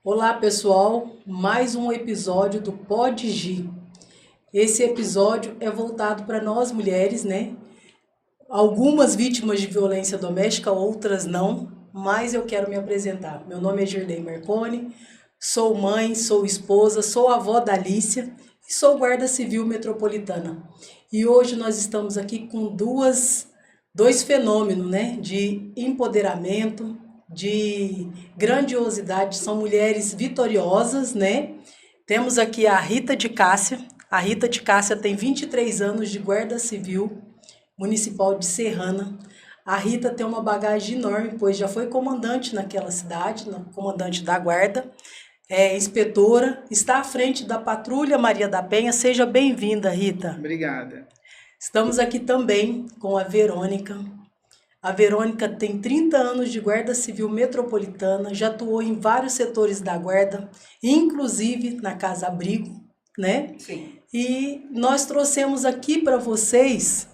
Olá, pessoal, mais um episódio do Pod Gi. Esse episódio é voltado para nós mulheres, né? Algumas vítimas de violência doméstica, outras não, mas eu quero me apresentar. Meu nome é Girlei Marconi, sou mãe, sou esposa, sou avó da Alicia e sou guarda civil metropolitana. E hoje nós estamos aqui com dois fenômenos, né, de empoderamento, de grandiosidade, são mulheres vitoriosas, né? Temos aqui a Rita de Cássia. A Rita de Cássia tem 23 anos de guarda civil municipal de Serrana. A Rita tem uma bagagem enorme, pois já foi comandante naquela cidade, comandante da guarda, é inspetora, está à frente da Patrulha Maria da Penha. Seja bem-vinda, Rita. Obrigada. Estamos aqui também com a Verônica. A Verônica tem 30 anos de guarda civil metropolitana, já atuou em vários setores da guarda, inclusive na Casa Abrigo, né? Sim. E nós trouxemos aqui para vocês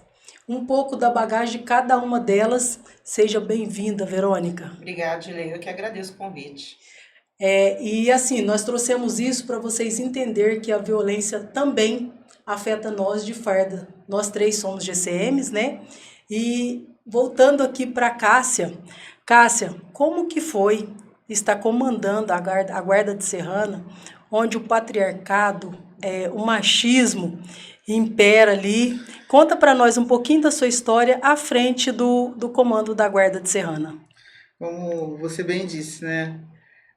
um pouco da bagagem de cada uma delas. Seja bem-vinda, Verônica. Obrigada, Julia. Eu que agradeço o convite. E assim, nós trouxemos isso para vocês entenderem que a violência também afeta nós de farda. Nós três somos GCMs, né? E voltando aqui para Cássia. Cássia, como que foi estar comandando a guarda de Serrana, onde o patriarcado, o machismo impera ali? Conta para nós um pouquinho da sua história à frente do comando da guarda de Serrana. Como você bem disse, né?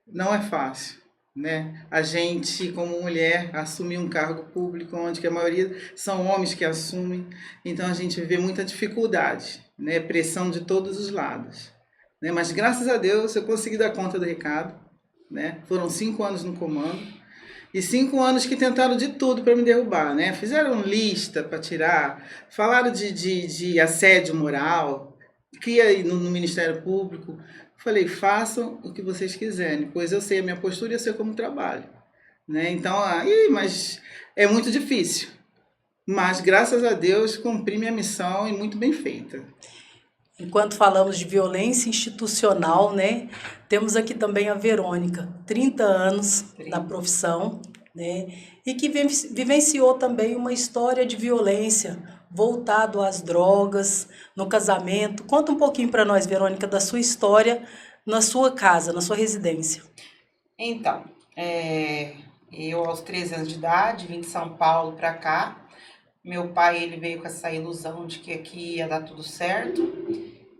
Não é fácil, né? A gente, como mulher, assumir um cargo público onde que a maioria são homens que assumem, então a gente vê muita dificuldade, né? Pressão de todos os lados, né? Mas graças a Deus eu consegui dar conta do recado, né? Foram 5 anos no comando e 5 anos que tentaram de tudo para me derrubar, né? Fizeram lista para tirar, falaram de assédio moral, que ia ir no Ministério Público. Falei, façam o que vocês quiserem, pois eu sei a minha postura e eu sei como trabalho, né? Então, mas é muito difícil. Mas, graças a Deus, cumpri minha missão e muito bem feita. Enquanto falamos de violência institucional, né? Temos aqui também a Verônica, 30 anos na profissão, né? E que vivenciou também uma história de violência voltado às drogas, no casamento. Conta um pouquinho para nós, Verônica, da sua história na sua casa, na sua residência. Então, eu aos 13 anos de idade vim de São Paulo para cá. Meu pai ele veio com essa ilusão de que aqui ia dar tudo certo.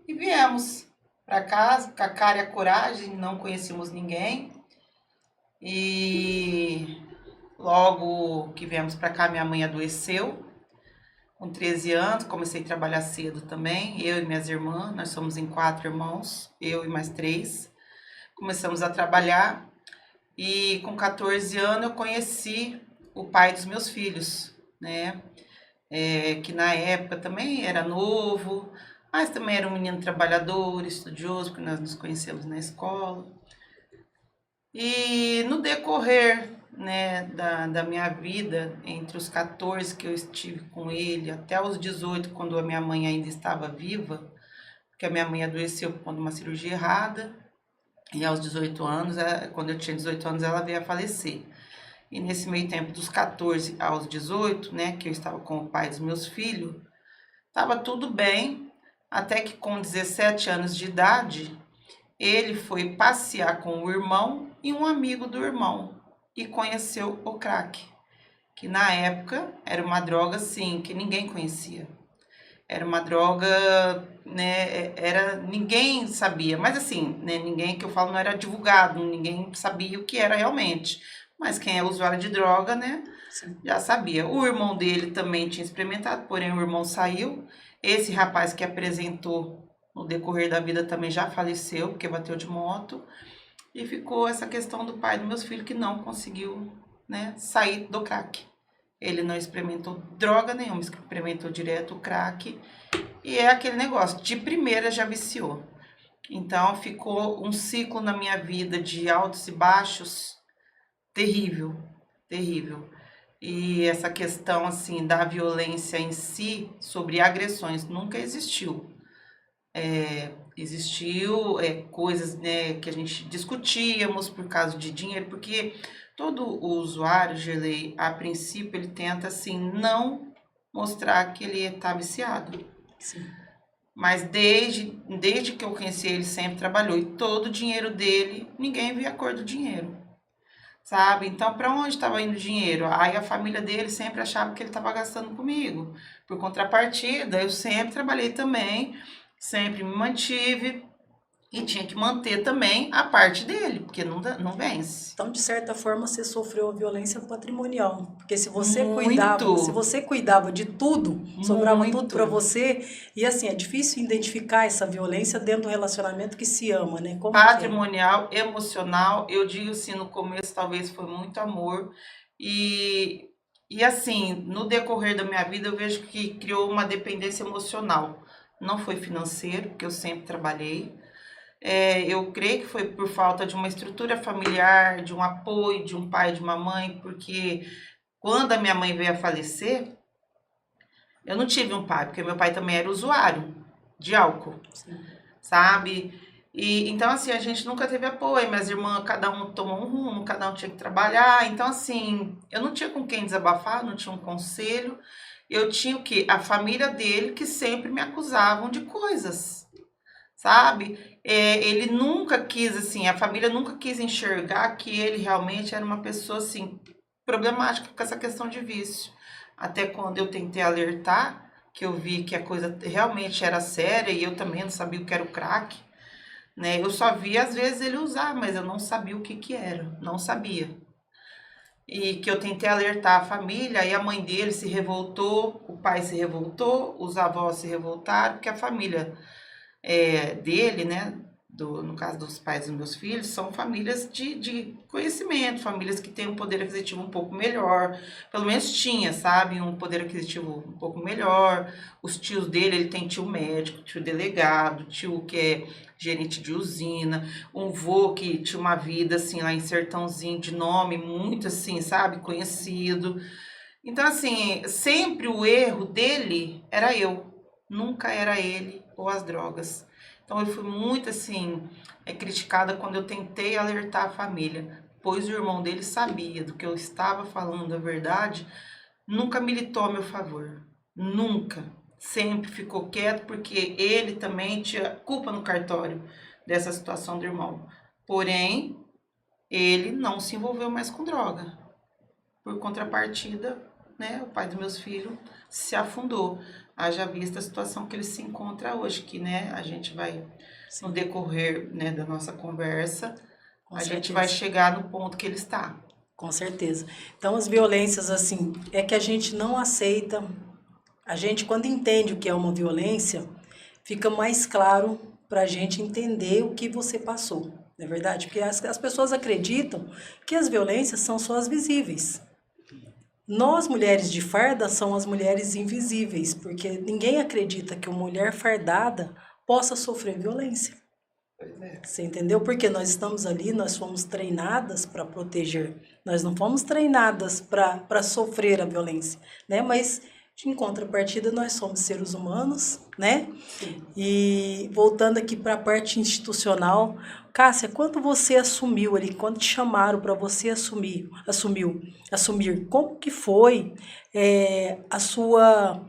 E viemos para casa com a cara e a coragem, não conhecíamos ninguém. E logo que viemos para cá, minha mãe adoeceu. Com 13 anos, comecei a trabalhar cedo também, eu e minhas irmãs, nós somos em 4 irmãos, eu e mais 3. Começamos a trabalhar e com 14 anos eu conheci o pai dos meus filhos, né? Que na época também era novo, mas também era um menino trabalhador, estudioso, porque nós nos conhecemos na escola. E no decorrer, né, da minha vida, entre os 14 que eu estive com ele, até os 18, quando a minha mãe ainda estava viva, porque a minha mãe adoeceu por conta de uma cirurgia errada, e aos 18 anos, quando eu tinha 18 anos, ela veio a falecer. E nesse meio tempo, dos 14 aos 18, né, que eu estava com o pai dos meus filhos, estava tudo bem, até que com 17 anos de idade, ele foi passear com o irmão e um amigo do irmão e conheceu o crack, que na época era uma droga assim que ninguém conhecia. Era uma droga, né, ninguém sabia, mas assim, né, ninguém que eu falo não era divulgado, ninguém sabia o que era realmente. Mas quem é usuário de droga, né, já sabia. O irmão dele também tinha experimentado, porém o irmão saiu. Esse rapaz que apresentou no decorrer da vida também já faleceu, porque bateu de moto. E ficou essa questão do pai dos meus filhos que não conseguiu, né, sair do crack. Ele não experimentou droga nenhuma, experimentou direto o crack. E é aquele negócio, de primeira já viciou. Então ficou um ciclo na minha vida de altos e baixos terrível, terrível. E essa questão assim da violência em si, sobre agressões, nunca existiu. Existiu coisas, né, que a gente discutíamos por causa de dinheiro, porque todo o usuário de lei, a princípio, ele tenta assim não mostrar que ele está viciado. Sim. Mas desde que eu conheci ele, sempre trabalhou. E todo o dinheiro dele, ninguém via a cor do dinheiro, sabe? Então, para onde estava indo o dinheiro? Aí a família dele sempre achava que ele estava gastando comigo. Por contrapartida, eu sempre trabalhei também, sempre me mantive e tinha que manter também a parte dele, porque não vence. Então, de certa forma, você sofreu a violência patrimonial, porque se Muito, você cuidava de tudo, sobrava tudo para muito. você, e assim, é difícil identificar essa violência dentro do relacionamento que se ama, né? Como que é? Patrimonial, emocional, eu digo assim, no começo talvez foi muito amor e, e assim, no decorrer da minha vida eu vejo que criou uma dependência emocional. Não foi financeiro, porque eu sempre trabalhei. Eu creio que foi por falta de uma estrutura familiar, de um apoio, de um pai, de uma mãe, porque quando a minha mãe veio a falecer, eu não tive um pai, porque meu pai também era usuário de álcool, Sim. sabe? E então assim, a gente nunca teve apoio, minhas irmãs, cada um tomou um rumo, cada um tinha que trabalhar. Então assim, eu não tinha com quem desabafar, não tinha um conselho. Eu tinha o quê? A família dele que sempre me acusavam de coisas, sabe? Ele nunca quis assim, a família nunca quis enxergar que ele realmente era uma pessoa assim problemática com essa questão de vício. Até quando eu tentei alertar, que eu vi que a coisa realmente era séria e eu também não sabia o que era o crack, né? Eu só via às vezes ele usar, mas eu não sabia o que que era, não sabia. E que eu tentei alertar a família, e a mãe dele se revoltou, o pai se revoltou, os avós se revoltaram, porque a família dele, né, no caso dos pais dos meus filhos, são famílias de conhecimento, famílias que têm um poder aquisitivo um pouco melhor, pelo menos tinha, sabe, um poder aquisitivo um pouco melhor. Os tios dele, ele tem tio médico, tio delegado, tio que é gerente de usina, um vô que tinha uma vida assim lá em Sertãozinho, de nome muito assim, sabe, conhecido. Então assim, sempre o erro dele era eu, nunca era ele ou as drogas. Então eu fui muito assim, criticada quando eu tentei alertar a família, pois o irmão dele sabia do que eu estava falando a verdade, nunca militou a meu favor. Nunca. Sempre ficou quieto porque ele também tinha culpa no cartório dessa situação do irmão. Porém, ele não se envolveu mais com droga. Por contrapartida, né, o pai dos meus filhos se afundou. Haja vista a situação que ele se encontra hoje, que, né, a gente vai, no Sim, decorrer, né, da nossa conversa, com a gente vai certeza. chegar no ponto que ele está. Com certeza. Então, as violências, assim, é que a gente não aceita. A gente, quando entende o que é uma violência, fica mais claro para a gente entender o que você passou, não é verdade? Porque as pessoas acreditam que as violências são só as visíveis. Nós, mulheres de farda, somos as mulheres invisíveis, porque ninguém acredita que uma mulher fardada possa sofrer violência. Pois é. Você entendeu? Porque nós estamos ali, nós fomos treinadas para proteger. Nós não fomos treinadas para sofrer a violência, né? Mas, em contrapartida, nós somos seres humanos, né? Sim. E voltando aqui para a parte institucional, Cássia, quando você assumiu ali, quando te chamaram para você assumir, como que foi a sua...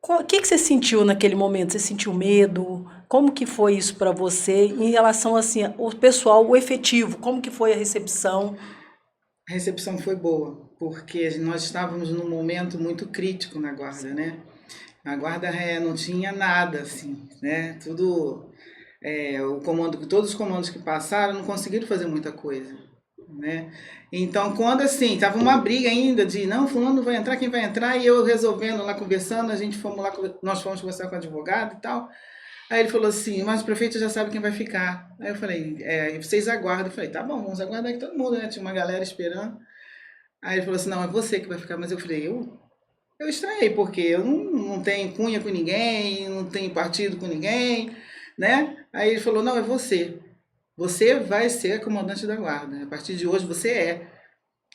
O que que você sentiu naquele momento? Você sentiu medo? Como que foi isso para você em relação assim, o pessoal, o efetivo? Como que foi a recepção? A recepção foi boa, porque nós estávamos num momento muito crítico na guarda, né? A guarda não tinha nada, assim, né? Tudo, o comando, todos os comandos que passaram não conseguiram fazer muita coisa, né? Então, quando assim, tava uma briga ainda de não, fulano vai entrar, quem vai entrar, e eu resolvendo lá, conversando, nós fomos conversar com o advogado e tal. Aí ele falou assim, mas o prefeito já sabe quem vai ficar. Aí eu falei, vocês aguardam. Eu falei, tá bom, vamos aguardar aqui todo mundo, né? Tinha uma galera esperando. Aí ele falou assim, não, é você que vai ficar. Mas eu falei, eu estranhei, porque eu não tenho cunha com ninguém, não tenho partido com ninguém, né? Aí ele falou, não, é você. Você vai ser comandante da guarda. A partir de hoje você é.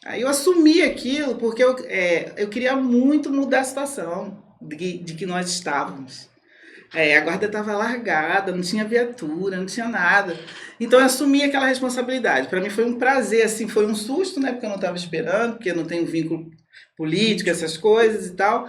Aí eu assumi aquilo porque eu queria muito mudar a situação de que nós estávamos. A guarda estava largada, não tinha viatura, não tinha nada. Então eu assumi aquela responsabilidade. Para mim foi um prazer, assim, foi um susto, né? Porque eu não estava esperando, porque eu não tenho vínculo político, essas coisas e tal.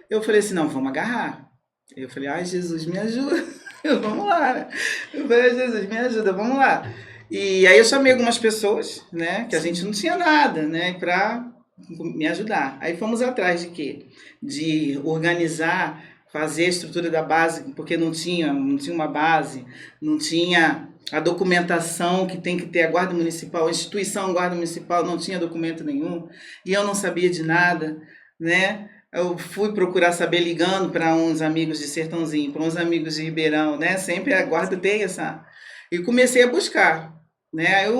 Eu falei assim, não, vamos agarrar. Eu falei, ai, Jesus, me ajuda. Vamos lá, né? Eu falei, ai, Jesus, me ajuda, vamos lá. E aí eu chamei algumas pessoas, né? Que a gente não tinha nada, né? Para me ajudar. Aí fomos atrás de quê? De organizar, fazer a estrutura da base, porque não tinha uma base, não tinha a documentação que tem que ter a Guarda Municipal, a instituição Guarda Municipal não tinha documento nenhum, e eu não sabia de nada, né? Eu fui procurar saber ligando para uns amigos de Sertãozinho, para uns amigos de Ribeirão, né? Sempre a guarda tem essa. E comecei a buscar, né? Aí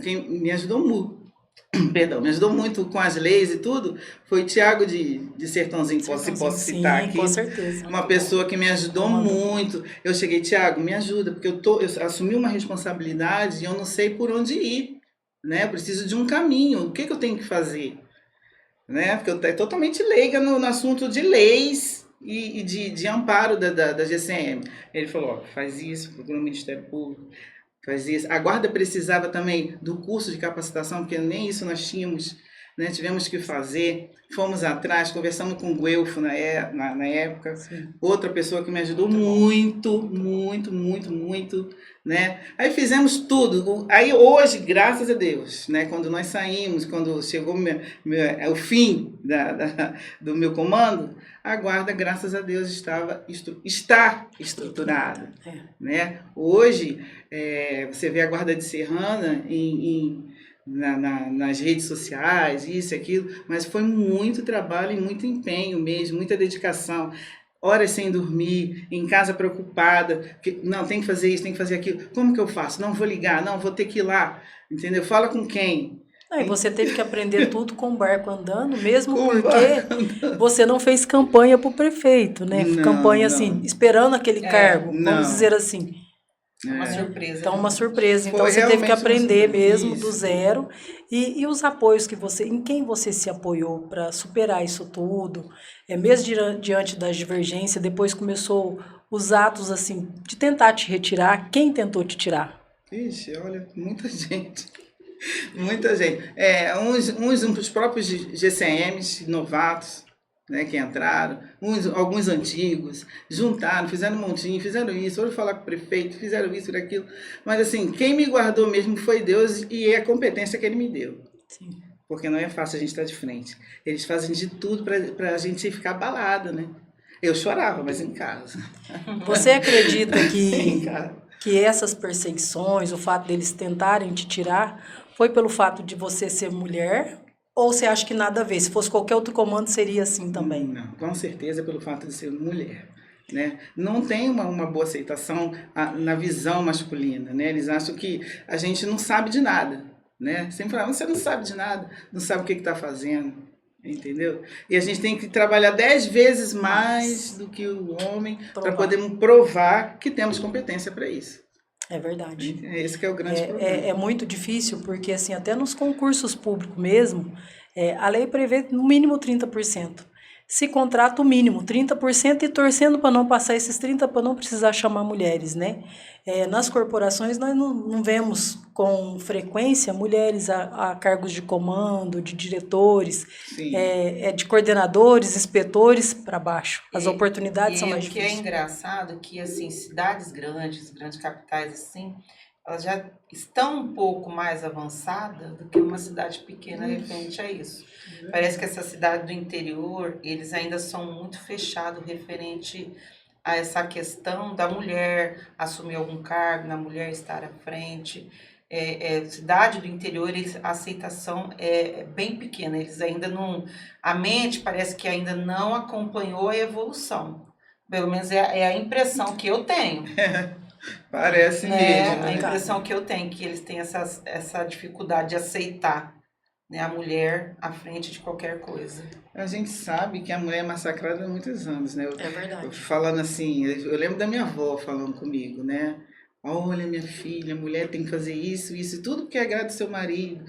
quem me ajudou muito, perdão, me ajudou muito com as leis e tudo, foi o Tiago de Sertãozinho, posso citar sim, aqui. com certeza. Uma pessoa que me ajudou muito. Eu cheguei, Tiago, me ajuda, porque eu assumi uma responsabilidade e eu não sei por onde ir, né? Eu preciso de um caminho. O que eu tenho que fazer? Né? Porque eu estou totalmente leiga no assunto de leis e de amparo da GCM. Ele falou, ó, faz isso, procura o Ministério Público, faz isso. A guarda precisava também do curso de capacitação, porque nem isso nós tínhamos, né? Tivemos que fazer, fomos atrás, conversamos com o Guelfo na época, sim. Outra pessoa que me ajudou muito, né? Aí fizemos tudo. Aí hoje, graças a Deus, né? Quando nós saímos, quando chegou o fim do meu comando, a guarda, graças a Deus, está estruturada, né? Hoje, você vê a guarda de Serrana nas redes sociais, isso, aquilo, mas foi muito trabalho e muito empenho mesmo, muita dedicação. Horas sem dormir, em casa preocupada, que, não, tem que fazer isso, tem que fazer aquilo. Como que eu faço? Não vou ligar, não, vou ter que ir lá, entendeu? Fala com quem? E você teve que aprender tudo com o barco andando, mesmo porque você não fez campanha para o prefeito, né? Não, campanha assim, esperando aquele cargo, vamos dizer assim. Uma surpresa. Então, uma surpresa. Então, você teve que aprender mesmo do zero. E os apoios que em quem você se apoiou para superar isso tudo? Mesmo diante das divergências, depois começou os atos assim de tentar te retirar. Quem tentou te tirar? Ixi, olha, muita gente. Muita gente. Uns próprios GCMs novatos, né, que entraram, alguns antigos, juntaram, fizeram um montinho, fizeram isso, foram falar com o prefeito, fizeram isso e aquilo. Mas assim, quem me guardou mesmo foi Deus e a competência que Ele me deu. Sim. Porque não é fácil a gente estar de frente. Eles fazem de tudo para a gente ficar abalado, né? Eu chorava, mas em casa. Você acredita que essas perseguições, o fato deles tentarem te tirar, foi pelo fato de você ser mulher? Ou você acha que nada a ver? Se fosse qualquer outro comando, seria assim também? Não, com certeza pelo fato de ser mulher. Né? Não tem uma boa aceitação na visão masculina. Né? Eles acham que a gente não sabe de nada. Né? Sempre falam, você não sabe de nada, não sabe o que está fazendo. Entendeu? E a gente tem que trabalhar 10 vezes mais do que o homem para poder provar que temos competência para isso. É verdade. Esse que é o grande problema. É muito difícil, porque assim, até nos concursos públicos mesmo, a lei prevê no mínimo 30%. Se contrata o mínimo 30% e torcendo para não passar esses 30% para não precisar chamar mulheres, né? Nas corporações nós não vemos com frequência mulheres a cargos de comando, de diretores, de coordenadores, inspetores para baixo. As oportunidades são mais difíceis. O que é engraçado é que assim, cidades grandes capitais assim, elas já estão um pouco mais avançadas do que uma cidade pequena referente a isso. Parece que essa cidade do interior, eles ainda são muito fechados referente a essa questão da mulher assumir algum cargo, da mulher estar à frente. Cidade do interior, a aceitação é bem pequena. Eles ainda não... A mente parece que ainda não acompanhou a evolução. Pelo menos é a impressão que eu tenho. Parece mesmo. A impressão que eu tenho, que eles têm essa dificuldade de aceitar, né, a mulher à frente de qualquer coisa. A gente sabe que a mulher é massacrada há muitos anos, né? É verdade. Falando assim, eu lembro da minha avó falando comigo, né? Olha, minha filha, a mulher tem que fazer isso, isso, tudo porque agrada o seu marido.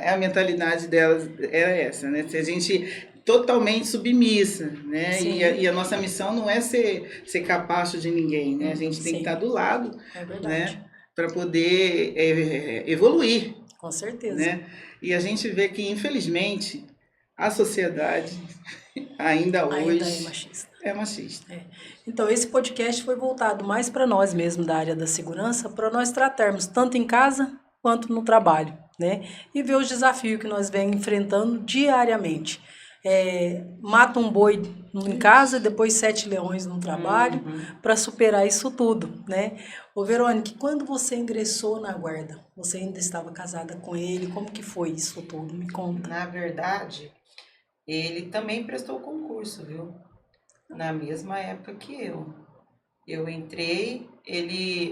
A mentalidade delas era essa, né? Se a gente totalmente submissa, né? Sim. E a nossa missão não é ser capacho de ninguém, né? A gente tem que estar do lado, É verdade. né? Para poder evoluir, com certeza. Né? E a gente vê que, infelizmente, a sociedade ainda hoje é machista. É machista. Então, esse podcast foi voltado mais para nós mesmos da área da segurança, para nós tratarmos tanto em casa quanto no trabalho, né? E ver os desafios que nós vem enfrentando diariamente. Mata um boi em casa, depois 7 leões no trabalho, para superar isso tudo, né? Ô, Verônica, quando você ingressou na guarda, você ainda estava casada com ele? Como que foi isso tudo? Me conta. Na verdade, ele também prestou concurso, viu? Na mesma época que eu. Eu entrei,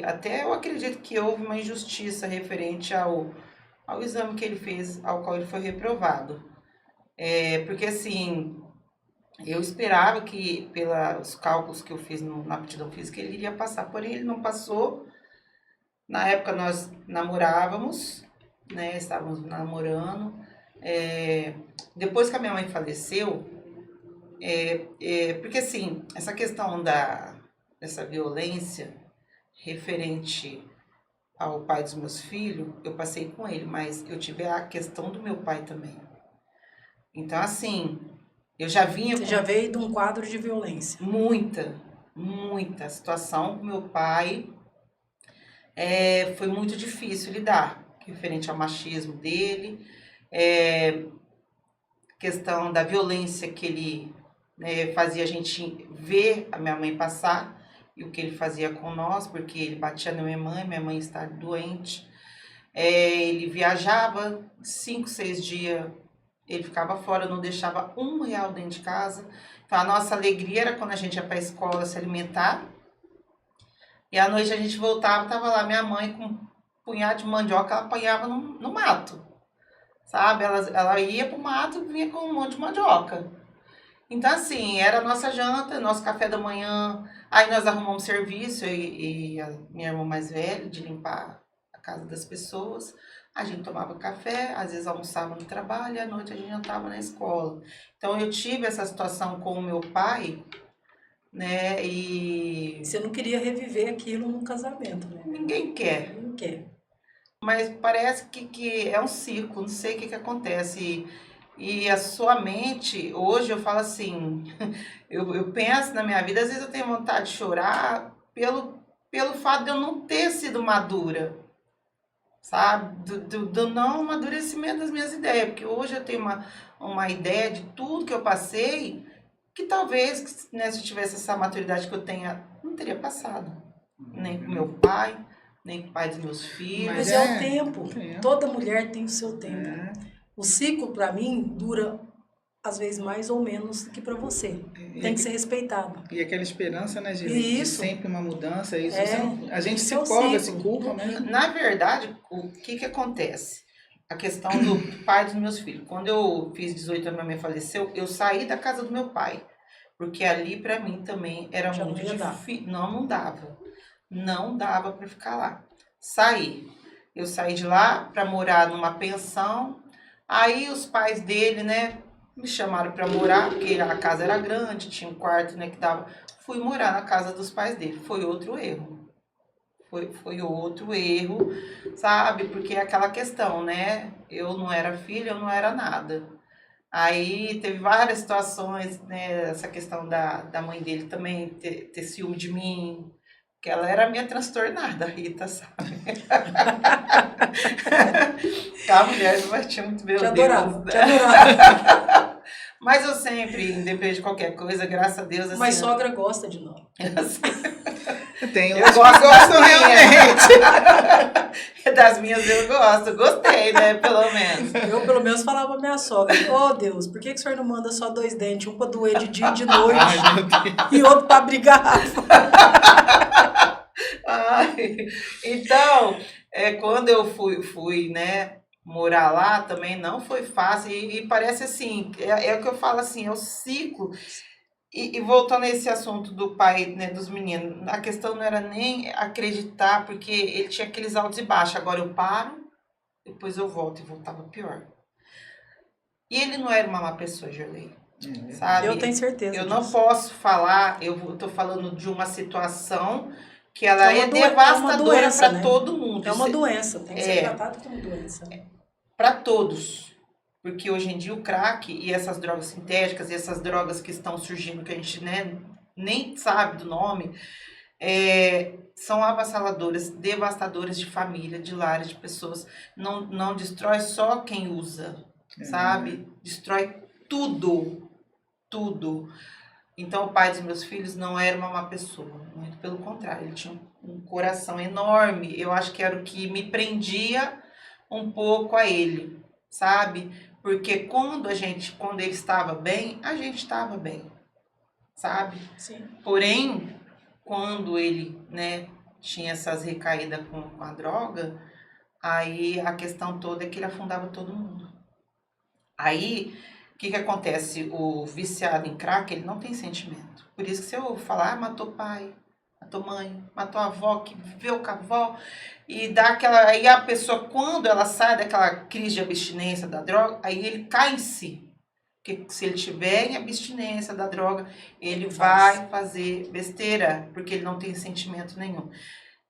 até eu acredito que houve uma injustiça referente ao exame que ele fez, ao qual ele foi reprovado. Porque assim, eu esperava que, pelos cálculos que eu fiz na aptidão física, ele iria passar, porém ele não passou. Na época nós namorávamos, né, estávamos namorando. Depois que a minha mãe faleceu, porque assim, essa questão dessa violência referente ao pai dos meus filhos, eu passei com ele, mas eu tive a questão do meu pai também. Então, assim, eu já vinha... Você já veio de um quadro de violência? Muita situação com meu pai. Foi muito difícil lidar, referente ao machismo dele, questão da violência que ele fazia a gente ver a minha mãe passar, e o que ele fazia com nós, porque ele batia na minha mãe está doente. Ele viajava 5, 6 dias, ele ficava fora, não deixava R$1 dentro de casa. Então a nossa alegria era quando a gente ia para a escola se alimentar, e à noite a gente voltava, estava lá minha mãe com um punhado de mandioca, ela apanhava no mato, sabe? Ela ia para o mato e vinha com um monte de mandioca. Então, assim, era a nossa janta, nosso café da manhã. Aí nós arrumamos serviço, e a minha irmã mais velha, de limpar a casa das pessoas. A gente tomava café, às vezes almoçava no trabalho, e à noite a gente jantava na escola. Então, eu tive essa situação com o meu pai, né? E você não queria reviver aquilo num casamento, né? Ninguém quer. Ninguém quer. Mas parece que é um ciclo, não sei o que acontece. E a sua mente, hoje eu falo assim, eu penso na minha vida, às vezes eu tenho vontade de chorar pelo fato de eu não ter sido madura, sabe? Do não amadurecimento das minhas ideias, porque hoje eu tenho uma ideia de tudo que eu passei, que talvez, né, se eu tivesse essa maturidade que eu tenho, não teria passado, nem com meu pai, nem com o pai dos meus filhos. Mas é o tempo, toda mulher tem o seu tempo. O ciclo, para mim, dura, às vezes, mais ou menos do que para você. Tem que ser respeitado. E aquela esperança, né, de sempre uma mudança, isso a gente se é cobra, se culpa, né? Na verdade, o que acontece? A questão do pai dos meus filhos. Quando eu fiz 18 anos, minha mãe faleceu, eu saí da casa do meu pai. Porque ali, para mim, também era muito difícil. Não dava. Não dava para ficar lá. Saí. Eu saí de lá para morar numa pensão. Aí os pais dele, né, me chamaram para morar, porque a casa era grande, tinha um quarto, né, que dava. Fui morar na casa dos pais dele. Foi outro erro. Foi outro erro, sabe? Porque é aquela questão, né? Eu não era filha, eu não era nada. Aí teve várias situações, né? Essa questão da mãe dele também ter ciúme de mim. Que ela era minha transtornada, a Rita, sabe? A mulher não batia muito bem. Te adorava, te adorava. Mas eu sempre, independente de qualquer coisa, graças a Deus... Assim, mas sogra gosta de nós. Tem uns que gostam realmente. Das minhas eu gosto, gostei, né, pelo menos. Eu, pelo menos, falava pra minha sogra, Deus, por que o senhor não manda só 2 dentes? Um pra doer de dia e de noite, e outro pra brigar. Então, quando eu fui, né, morar lá, também não foi fácil, e parece assim, é o que eu falo assim, é o ciclo E voltando a esse assunto do pai, né, dos meninos, a questão não era nem acreditar, porque ele tinha aqueles altos e baixos. Agora eu paro, depois eu volto, e voltava pior. E ele não era uma má pessoa, Gerlei, Eu tenho sabe? certeza Eu não disso. posso falar, eu tô falando de uma situação que É ela uma, é é uma devastadora doença, para né? todo mundo. É uma doença, tem que ser É, tratado como doença. Né? para todos. Porque hoje em dia o crack e essas drogas sintéticas e essas drogas que estão surgindo, que a gente, né, nem sabe do nome, são avassaladoras, devastadoras de família, de lares, de pessoas. Não destrói só quem usa, sabe? Destrói tudo, tudo. Então o pai dos meus filhos não era uma má pessoa, muito pelo contrário, ele tinha um coração enorme. Eu acho que era o que me prendia um pouco a ele, sabe? Porque quando ele estava bem, a gente estava bem, sabe? Sim. Porém, quando ele, né, tinha essas recaídas com a droga, aí a questão toda é que ele afundava todo mundo. Aí, o que acontece? O viciado em crack, ele não tem sentimento. Por isso que se eu falar, matou pai, matou mãe, matou a avó, que viveu com a avó, e dá aquela. Aí a pessoa, quando ela sai daquela crise de abstinência da droga, aí ele cai em si. Porque se ele tiver em abstinência da droga, ele vai fazer besteira, porque ele não tem sentimento nenhum.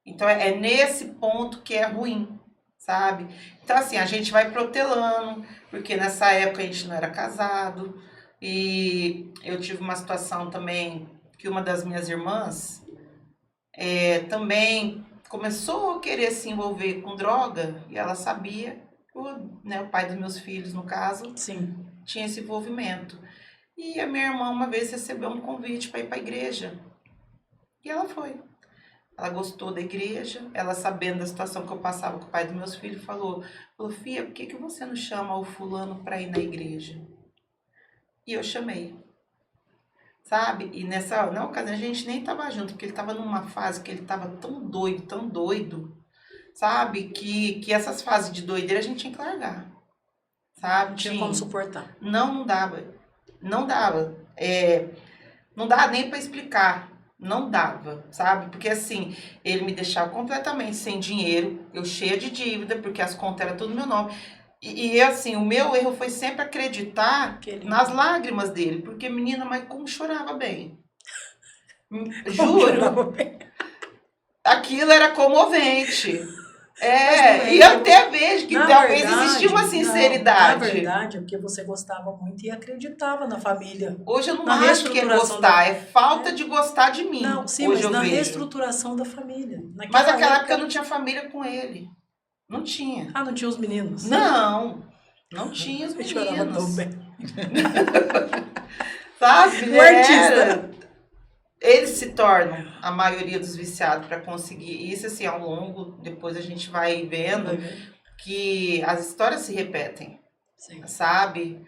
Então é nesse ponto que é ruim, sabe? Então assim, a gente vai protelando, porque nessa época a gente não era casado, e eu tive uma situação também que uma das minhas irmãs também começou a querer se envolver com droga, e ela sabia, o pai dos meus filhos, no caso, Sim. tinha esse envolvimento. E a minha irmã uma vez recebeu um convite para ir para a igreja. E ela foi. Ela gostou da igreja, ela sabendo da situação que eu passava com o pai dos meus filhos, falou, Fia, por que você não chama o fulano para ir na igreja? E eu chamei, sabe? E na ocasião a gente nem estava junto, porque ele estava numa fase que ele estava tão doido, sabe? Que essas fases de doideira a gente tinha que largar, sabe? Não tinha como suportar. Não dava. Não dava. Não dá nem para explicar. Não dava, sabe? Porque assim, ele me deixava completamente sem dinheiro, eu cheia de dívida, porque as contas eram tudo no meu nome. E assim, o meu erro foi sempre acreditar nas lágrimas dele, porque menina, mas como chorava bem. Juro, aquilo era comovente. E eu até vejo que talvez existia uma sinceridade. Na verdade, é porque você gostava muito e acreditava na família. Hoje eu não acho que é gostar, é falta de gostar de mim. Não, sim, hoje mas na vejo. reestruturação da família. Mas naquela época eu não tinha família com ele. Não tinha. Ah, não tinha os meninos? Não tinha os meninos. Eu chorava tão bem. Sabe? O artista. Eles se tornam a maioria dos viciados para conseguir isso, assim, ao longo, depois a gente vai vendo que as histórias se repetem, sabe?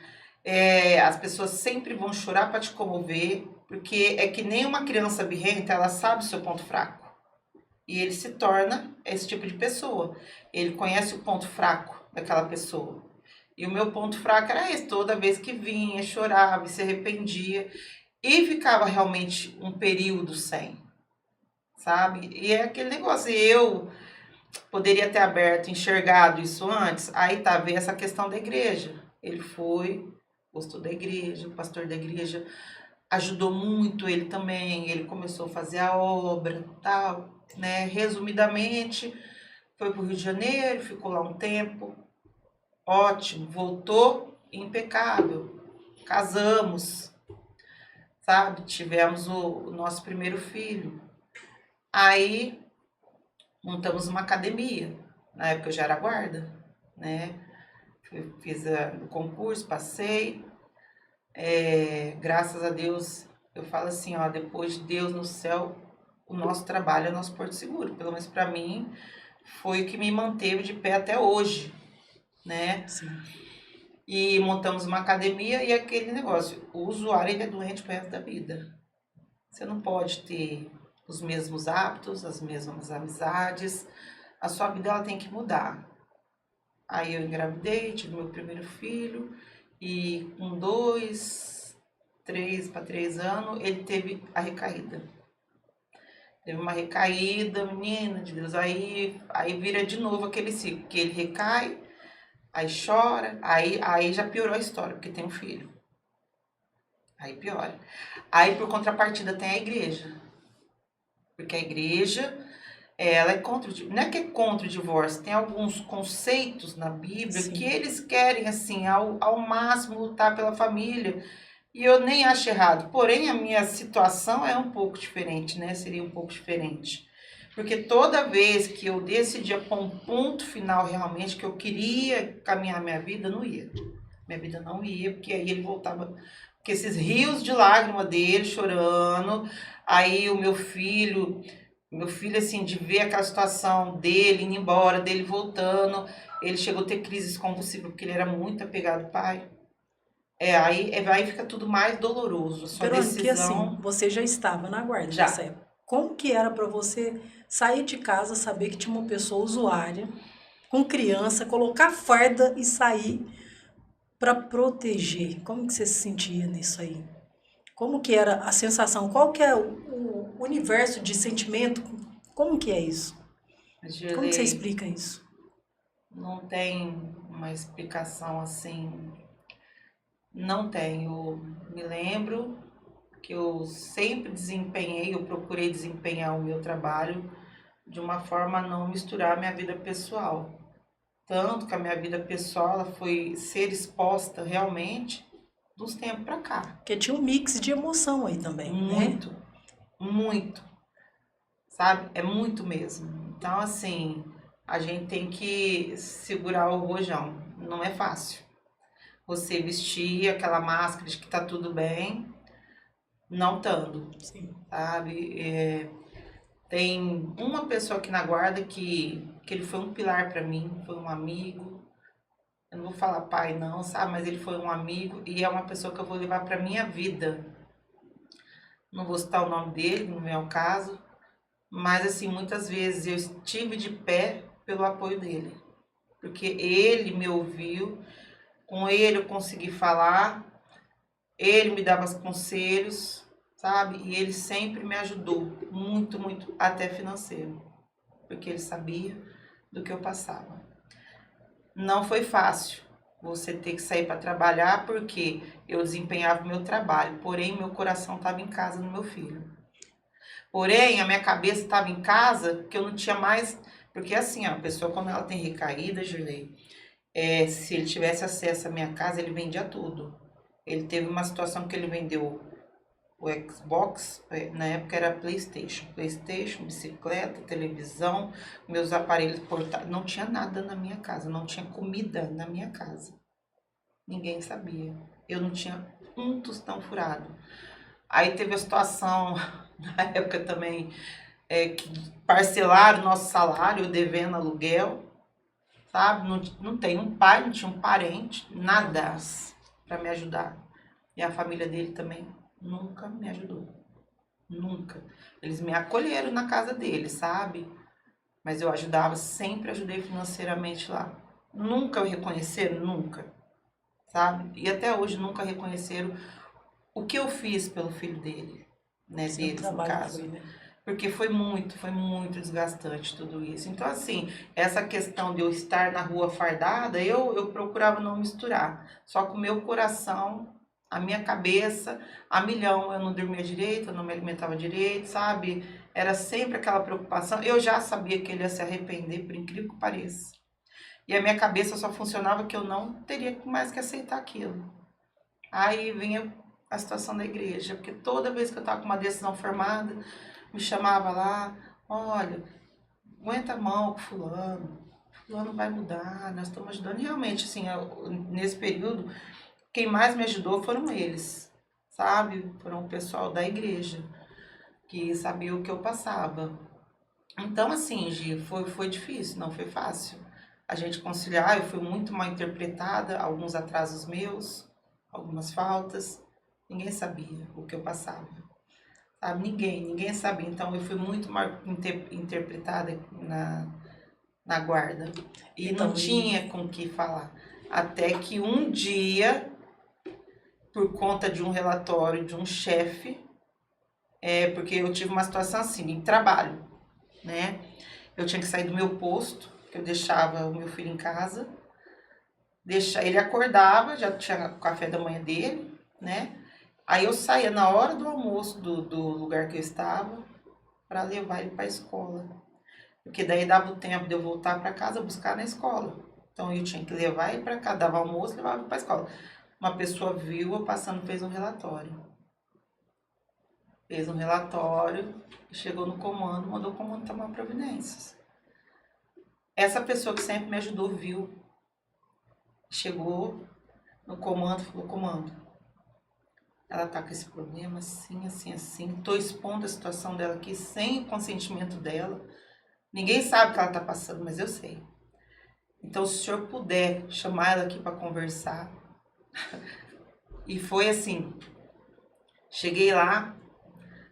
As pessoas sempre vão chorar para te comover, porque é que nem uma criança birrenta, ela sabe o seu ponto fraco. E ele se torna esse tipo de pessoa. Ele conhece o ponto fraco daquela pessoa. E o meu ponto fraco era esse, toda vez que vinha, chorava, se arrependia. E ficava realmente um período sem, sabe? E é aquele negócio, eu poderia ter aberto, enxergado isso antes, aí tá, veio essa questão da igreja. Ele foi, gostou da igreja, o pastor da igreja ajudou muito ele também, ele começou a fazer a obra, tal, né? Resumidamente, foi pro Rio de Janeiro, ficou lá um tempo, ótimo, voltou impecável, casamos, sabe? Tivemos o nosso primeiro filho. Aí montamos uma academia. Na época eu já era guarda, né? Fiz o concurso, passei. Graças a Deus, eu falo assim, ó, depois de Deus no céu, o nosso trabalho é nosso porto seguro. Pelo menos para mim, foi o que me manteve de pé até hoje, né? Sim. E montamos uma academia e aquele negócio, o usuário ele é doente pro resto da vida. Você não pode ter os mesmos hábitos, as mesmas amizades, a sua vida ela tem que mudar. Aí eu engravidei, tive meu primeiro filho e com 2, 3 anos, ele teve a recaída. Teve uma recaída, menina de Deus, aí vira de novo aquele ciclo, que ele recai, aí chora, aí já piorou a história, porque tem um filho. Aí piora. Aí, por contrapartida, tem a igreja. Porque a igreja, ela é contra, não é que é contra o divórcio, tem alguns conceitos na Bíblia Sim. que eles querem, assim, ao máximo lutar pela família. E eu nem acho errado. Porém, a minha situação é um pouco diferente, né? Seria um pouco diferente. Porque toda vez que eu decidia pôr um ponto final realmente, que eu queria caminhar minha vida, não ia. Minha vida não ia, porque aí ele voltava... Porque esses rios de lágrima dele, chorando, aí o meu filho, assim, de ver aquela situação dele indo embora, dele voltando, ele chegou a ter crises convulsivas, porque ele era muito apegado ao pai. Aí fica tudo mais doloroso. A sua Verônica, que assim, decisão você já estava na guarda nessa já. época. Como que era para você sair de casa, saber que tinha uma pessoa usuária, com criança, colocar farda e sair para proteger? Como que você se sentia nisso aí? Como que era a sensação? Qual que é o universo de sentimento? Como que é isso? Como que você Girlei, explica isso? não tem uma explicação assim. Não tenho. Me lembro que eu sempre eu procurei desempenhar o meu trabalho de uma forma a não misturar minha vida pessoal. Tanto que a minha vida pessoal ela foi ser exposta realmente dos tempos para cá. Porque tinha um mix de emoção aí também, né? Muito, muito, sabe? É muito mesmo. Então, assim, a gente tem que segurar o rojão. Não é fácil. Você vestir aquela máscara de que tá tudo bem, não estando, Sim. sabe? Tem uma pessoa aqui na guarda que ele foi um pilar para mim, foi um amigo. Eu não vou falar pai não, sabe? Mas ele foi um amigo e é uma pessoa que eu vou levar para minha vida. Não vou citar o nome dele, não é o caso. Mas, assim, muitas vezes eu estive de pé pelo apoio dele. Porque ele me ouviu, com ele eu consegui falar, ele me dava os conselhos, sabe? E ele sempre me ajudou, muito, muito, até financeiro. Porque ele sabia do que eu passava. Não foi fácil você ter que sair para trabalhar, porque eu desempenhava o meu trabalho, porém meu coração estava em casa no meu filho. Porém, a minha cabeça estava em casa, que eu não tinha mais. Porque assim, ó, a pessoa, quando ela tem recaída, Julie, se ele tivesse acesso à minha casa, ele vendia tudo. Ele teve uma situação que ele vendeu o Xbox, na época era PlayStation, bicicleta, televisão, meus aparelhos portáteis. Não tinha nada na minha casa, não tinha comida na minha casa. Ninguém sabia. Eu não tinha um tostão furado. Aí teve a situação, na época também, que parcelaram o nosso salário, eu devendo aluguel, sabe? Não tem um pai, não tinha um parente, nada para me ajudar. E a família dele também nunca me ajudou. Nunca. Eles me acolheram na casa deles, sabe? Mas eu ajudava, sempre ajudei financeiramente lá. Nunca me reconheceram, nunca. Sabe? E até hoje nunca reconheceram o que eu fiz pelo filho dele, né? Seu Deles, no trabalho caso. foi, né? Porque foi muito desgastante tudo isso. Então, assim, essa questão de eu estar na rua fardada, eu procurava não misturar. Só que o meu coração, a minha cabeça, a milhão, eu não dormia direito, eu não me alimentava direito, sabe? Era sempre aquela preocupação. Eu já sabia que ele ia se arrepender, por incrível que pareça. E a minha cabeça só funcionava que eu não teria mais que aceitar aquilo. Aí vinha a situação da igreja, porque toda vez que eu estava com uma decisão formada, me chamava lá, olha, aguenta a mão com fulano vai mudar, nós estamos ajudando. E realmente, assim, nesse período, quem mais me ajudou foram eles, sabe? Foram o pessoal da igreja, que sabia o que eu passava. Então, assim, Gi, foi difícil, não foi fácil. A gente conciliar, eu fui muito mal interpretada, alguns atrasos meus, algumas faltas, ninguém sabia o que eu passava. Sabe? Ninguém sabia. Então eu fui muito mal interpretada na guarda. E não Então, tinha com o que falar. Até que um dia por conta de um relatório de um chefe, porque eu tive uma situação assim, em trabalho, né? Eu tinha que sair do meu posto, que eu deixava o meu filho em casa, ele acordava, já tinha o café da manhã dele, né? Aí eu saía na hora do almoço do lugar que eu estava para levar ele para a escola. Porque daí dava o tempo de eu voltar para casa buscar na escola. Então eu tinha que levar ele para casa, dava almoço e levava para a escola. Uma pessoa viu eu passando, fez um relatório. Fez um relatório, chegou no comando, mandou o comando tomar providências. Essa pessoa que sempre me ajudou viu, chegou no comando, falou: comando, ela tá com esse problema assim, assim, assim. Tô expondo a situação dela aqui sem o consentimento dela. Ninguém sabe o que ela tá passando, mas eu sei. Então, se o senhor puder chamar ela aqui para conversar. E foi assim, cheguei lá,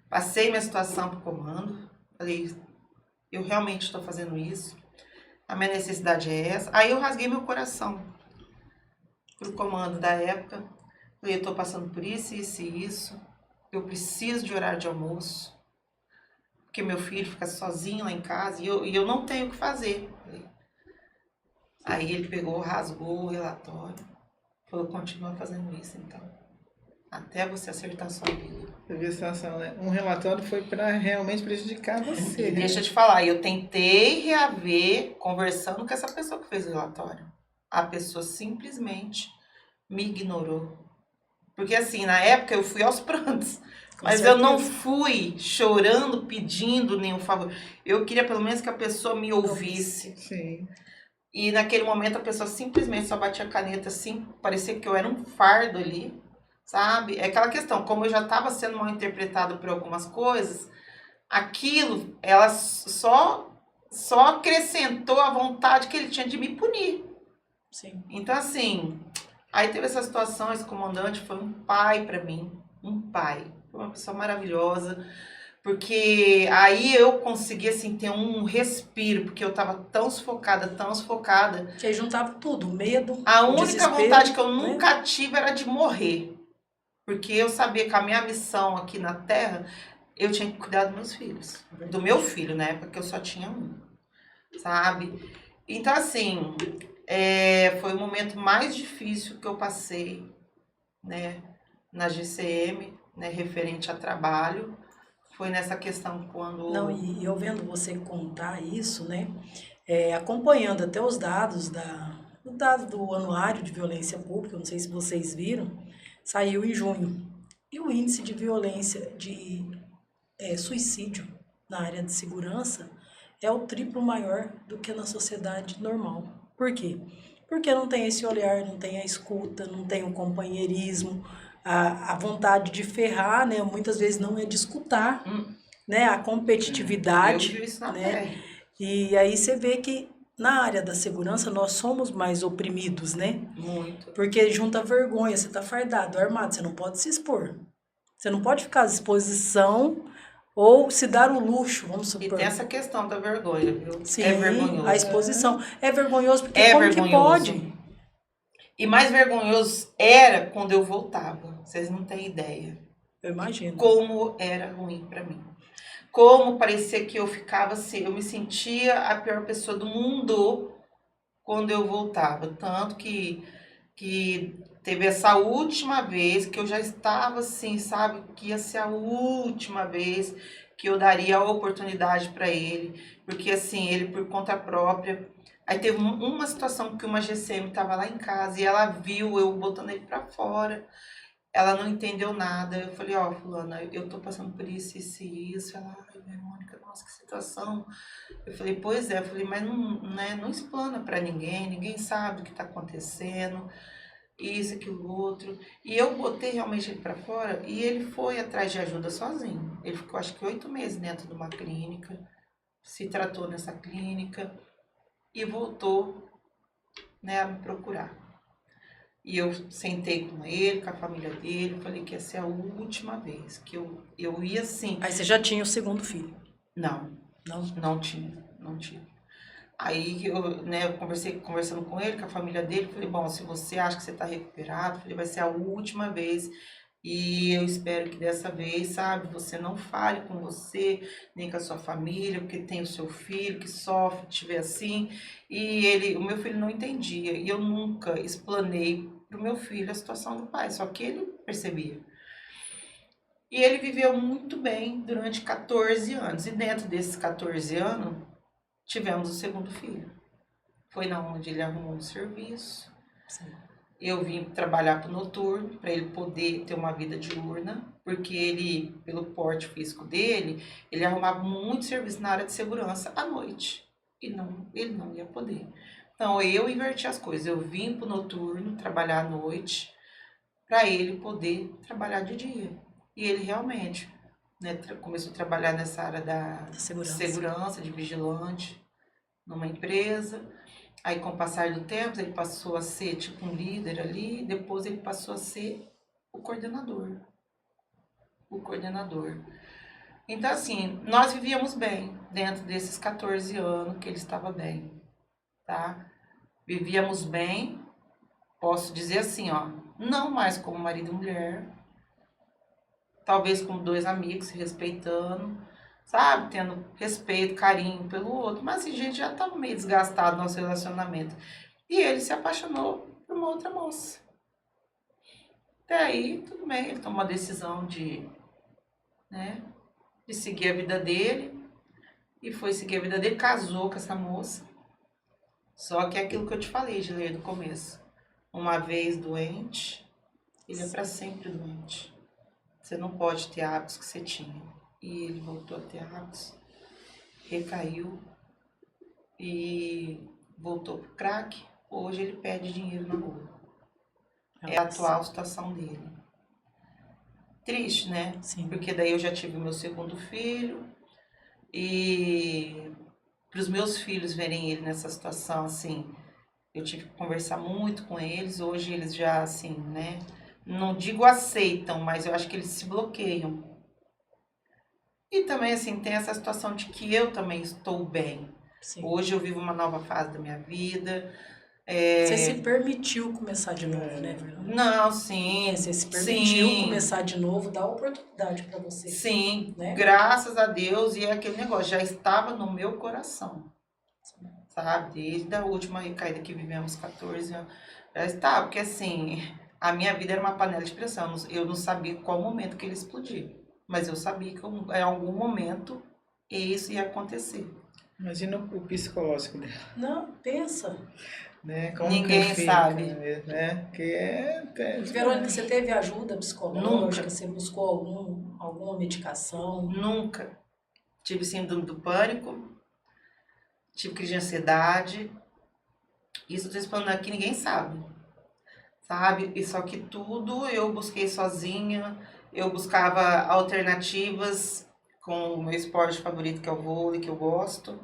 passei minha situação pro comando, falei: eu realmente estou fazendo isso, a minha necessidade é essa. Aí eu rasguei meu coração pro comando da época, falei: eu tô passando por isso, isso e isso, eu preciso de horário de almoço, porque meu filho fica sozinho lá em casa e eu não tenho o que fazer. Aí ele pegou, rasgou o relatório, falou: continua fazendo isso então, até você acertar a sua vida. Você vê a situação, né? Um relatório foi para realmente prejudicar você. E deixa eu te falar, eu tentei reaver conversando com essa pessoa que fez o relatório. A pessoa simplesmente me ignorou. Porque assim, na época eu fui aos prantos. Mas eu não fui chorando, pedindo nenhum favor. Eu queria pelo menos que a pessoa me ouvisse. Sim. E naquele momento a pessoa simplesmente só batia a caneta assim, parecia que eu era um fardo ali, sabe? É aquela questão, como eu já estava sendo mal interpretada por algumas coisas, aquilo, ela só acrescentou a vontade que ele tinha de me punir. Sim. Então, assim, aí teve essa situação, esse comandante foi um pai para mim, um pai. Foi uma pessoa maravilhosa, porque aí eu consegui, assim, ter um respiro, porque eu tava tão sufocada, Que aí juntava tudo, o medo, a o única desespero, vontade que eu né? nunca tive era de morrer. Porque eu sabia que a minha missão aqui na Terra, eu tinha que cuidar dos meus filhos. Do meu filho, na época que eu só tinha um. Sabe? Então, assim, foi o momento mais difícil que eu passei, né, na GCM, né, referente a trabalho. Foi nessa questão quando... Não, e eu vendo você contar isso, né? Acompanhando até os dados do Anuário de Violência Pública, não sei se vocês viram, saiu em junho. E o índice de violência, de suicídio na área de segurança é o triplo maior do que na sociedade normal. Por quê? Porque não tem esse olhar, não tem a escuta, não tem o companheirismo, a vontade de ferrar, né? Muitas vezes não é de escutar, né? A Eu competitividade, vi isso na né? pele. E aí você vê que na área da segurança nós somos mais oprimidos, né? Muito. Porque junta vergonha, você tá fardado, armado, você não pode se expor. Você não pode ficar à exposição ou se dar o luxo, vamos E supor. tem essa questão da vergonha, viu? Sim, É vergonhoso. a exposição. É vergonhoso porque É como vergonhoso. que pode? E mais vergonhoso era quando eu voltava. Vocês não têm ideia. Eu imagino. Como era ruim pra mim. Como parecia que eu ficava assim, eu me sentia a pior pessoa do mundo quando eu voltava. Tanto que teve essa última vez que eu já estava assim, sabe? Que ia ser a última vez que eu daria a oportunidade para ele. Porque assim, ele por conta própria. Aí teve uma situação que uma GCM estava lá em casa e ela viu eu botando ele para fora. Ela não entendeu nada. Eu falei: ó, fulana, eu tô passando por isso, isso e isso. Ela: ai, Verônica, nossa, que situação. Eu falei: pois é. Eu falei: mas não, né, não explana pra ninguém sabe o que tá acontecendo, isso, aquilo, outro. E eu botei realmente ele pra fora e ele foi atrás de ajuda sozinho. Ele ficou acho que 8 meses dentro de uma clínica, se tratou nessa clínica e voltou, né, a me procurar. E eu sentei com ele, com a família dele, falei que ia ser a última vez, que eu ia assim. Aí você já tinha o segundo filho. Não, Não? não tinha. Aí eu, né, eu conversando com ele, com a família dele, falei, bom, se você acha que você está recuperado, falei, vai ser a última vez. E eu espero que dessa vez, sabe, você não fale com você, nem com a sua família, porque tem o seu filho que sofre, tiver assim. E o meu filho não entendia. E eu nunca explanei pro meu filho a situação do pai, só que ele percebia. E ele viveu muito bem durante 14 anos. E dentro desses 14 anos, tivemos o segundo filho. Foi na onde ele arrumou um serviço. Sim. Eu vim trabalhar pro noturno para ele poder ter uma vida diurna, porque ele, pelo porte físico dele, ele arrumava muito serviço na área de segurança à noite. E não, ele não ia poder. Então eu inverti as coisas. Eu vim pro noturno trabalhar à noite para ele poder trabalhar de dia. E ele realmente, né, começou a trabalhar nessa área da segurança, de vigilante, numa empresa. Aí, com o passar do tempo, ele passou a ser tipo um líder ali, depois ele passou a ser o coordenador. O coordenador. Então, assim, nós vivíamos bem dentro desses 14 anos que ele estava bem, tá? Vivíamos bem, posso dizer assim, ó, não mais como marido e mulher, talvez como dois amigos se respeitando, sabe? Tendo respeito, carinho pelo outro. Mas assim, a gente já estava meio desgastado no nosso relacionamento. E ele se apaixonou por uma outra moça. Até aí, tudo bem, ele tomou a decisão né, de seguir a vida dele. E foi seguir a vida dele, casou com essa moça. Só que é aquilo que eu te falei, Gileia, no começo. Uma vez doente, ele é para sempre doente. Você não pode ter hábitos que você tinha. E ele voltou a ter hábitos, recaiu e voltou pro crack. Hoje ele pede dinheiro na rua. É a atual situação dele. Triste, né? Sim. Porque daí eu já tive o meu segundo filho e para os meus filhos verem ele nessa situação, assim, eu tive que conversar muito com eles. Hoje eles já, assim, né? Não digo aceitam, mas eu acho que eles se bloqueiam. E também, assim, tem essa situação de que eu também estou bem. Sim. Hoje eu vivo uma nova fase da minha vida. Você se permitiu começar de novo, né, Fernanda? Não, sim. Você se permitiu começar de novo, dar oportunidade para você. Sim, né? Graças a Deus. E é aquele negócio, já estava no meu coração. Sim. Sabe? Desde a última recaída que vivemos, 14 anos, já estava. Porque, assim, a minha vida era uma panela de pressão. Eu não sabia qual momento que ele explodia. Mas eu sabia que em algum momento isso ia acontecer. Imagina o psicológico dela. Não, pensa. Né? Como ninguém fica, sabe. Né? Verônica, você teve ajuda psicológica? Nunca. Você buscou alguma medicação? Nunca. Tive síndrome do pânico, tive crise de ansiedade. Isso eu estou falando aqui, ninguém sabe. Sabe? E só que tudo eu busquei sozinha. Eu buscava alternativas com o meu esporte favorito, que é o vôlei, que eu gosto.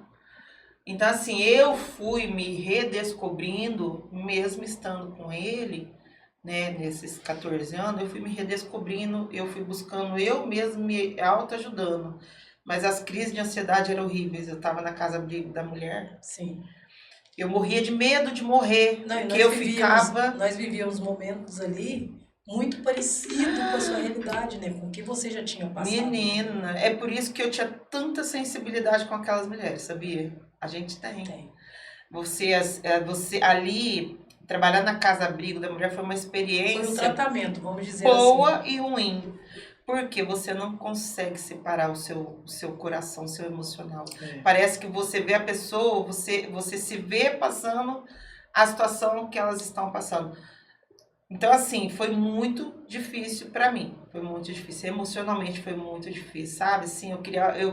Então, assim, eu fui me redescobrindo, mesmo estando com ele, né, nesses 14 anos, eu fui me redescobrindo, eu fui buscando eu mesmo me autoajudando. Mas as crises de ansiedade eram horríveis. Eu estava na casa da mulher. Sim. Eu morria de medo de morrer, porque eu ficava... Nós vivíamos momentos ali muito parecido com a sua realidade, né? Com o que você já tinha passado. Menina, é por isso que eu tinha tanta sensibilidade com aquelas mulheres, sabia? A gente tem. Você ali, trabalhar na casa-abrigo da mulher foi uma experiência... Foi um tratamento, vamos dizer boa assim. E ruim. Porque você não consegue separar o seu coração, o seu emocional. Parece que você vê a pessoa, você se vê passando a situação que elas estão passando. Então, assim, foi muito difícil para mim. Foi muito difícil. Emocionalmente foi muito difícil, sabe? Assim, eu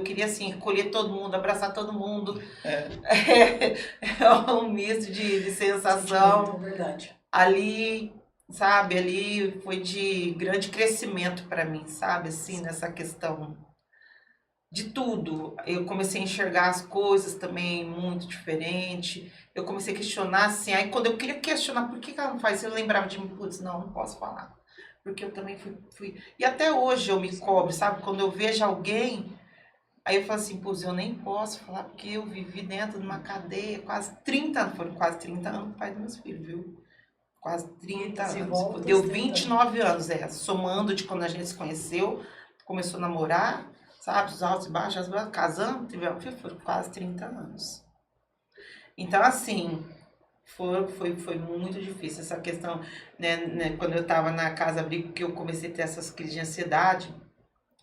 queria assim, colher todo mundo, abraçar todo mundo. É um misto de sensação. É verdade. Ali, sabe? Ali foi de grande crescimento para mim, sabe? Assim, nessa questão de tudo. Eu comecei a enxergar as coisas também muito diferente. Eu comecei a questionar, assim, aí quando eu queria questionar por que ela não faz, eu lembrava de mim, putz, não posso falar. Porque eu também fui... E até hoje eu me cobro, sabe? Quando eu vejo alguém Aí eu falo assim, pô, eu nem posso falar porque eu vivi dentro de uma cadeia quase 30 anos, foram quase 30 anos pai dos meus filhos, viu? Quase 30 Idas e anos. voltas, Deu 30 29 anos, somando de quando a gente se conheceu, começou a namorar, sabe, os altos e baixos, casamos, tivemos filho, foram quase 30 anos. Então, assim, foi muito difícil essa questão, né, quando eu estava na casa-abrigo, que eu comecei a ter essas crises de ansiedade,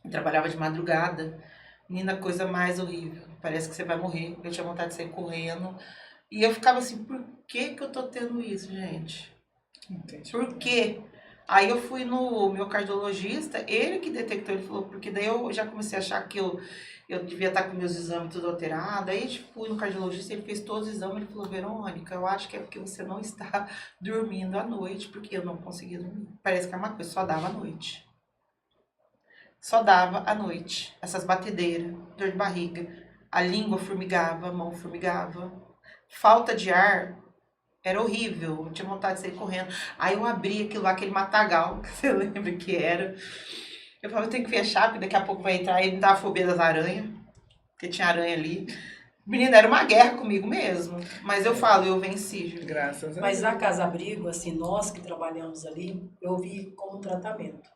eu trabalhava de madrugada, menina, coisa mais horrível, parece que você vai morrer, eu tinha vontade de sair correndo, e eu ficava assim, por que que eu tô tendo isso, gente? Entendi. Por quê? Aí eu fui no meu cardiologista, ele que detectou, ele falou, porque daí eu já comecei a achar que eu devia estar com meus exames tudo alterado. Aí eu fui no cardiologista, ele fez todos os exames, ele falou, Verônica, eu acho que é porque você não está dormindo à noite, porque eu não conseguia dormir. Parece que é uma coisa, só dava à noite. Só dava à noite. Essas batedeiras, dor de barriga, a língua formigava, a mão formigava, falta de ar. Era horrível, eu tinha vontade de sair correndo. Aí eu abri aquilo lá, aquele matagal, que você lembra que era. Eu falava, eu tenho que fechar, porque daqui a pouco vai entrar. Ele me dava fobia das aranhas, porque tinha aranha ali. Menina, era uma guerra comigo mesmo. Mas eu falo, eu venci, Ju. Graças a Mas Deus. a Casa Abrigo, assim, nós que trabalhamos ali, eu vi como tratamento.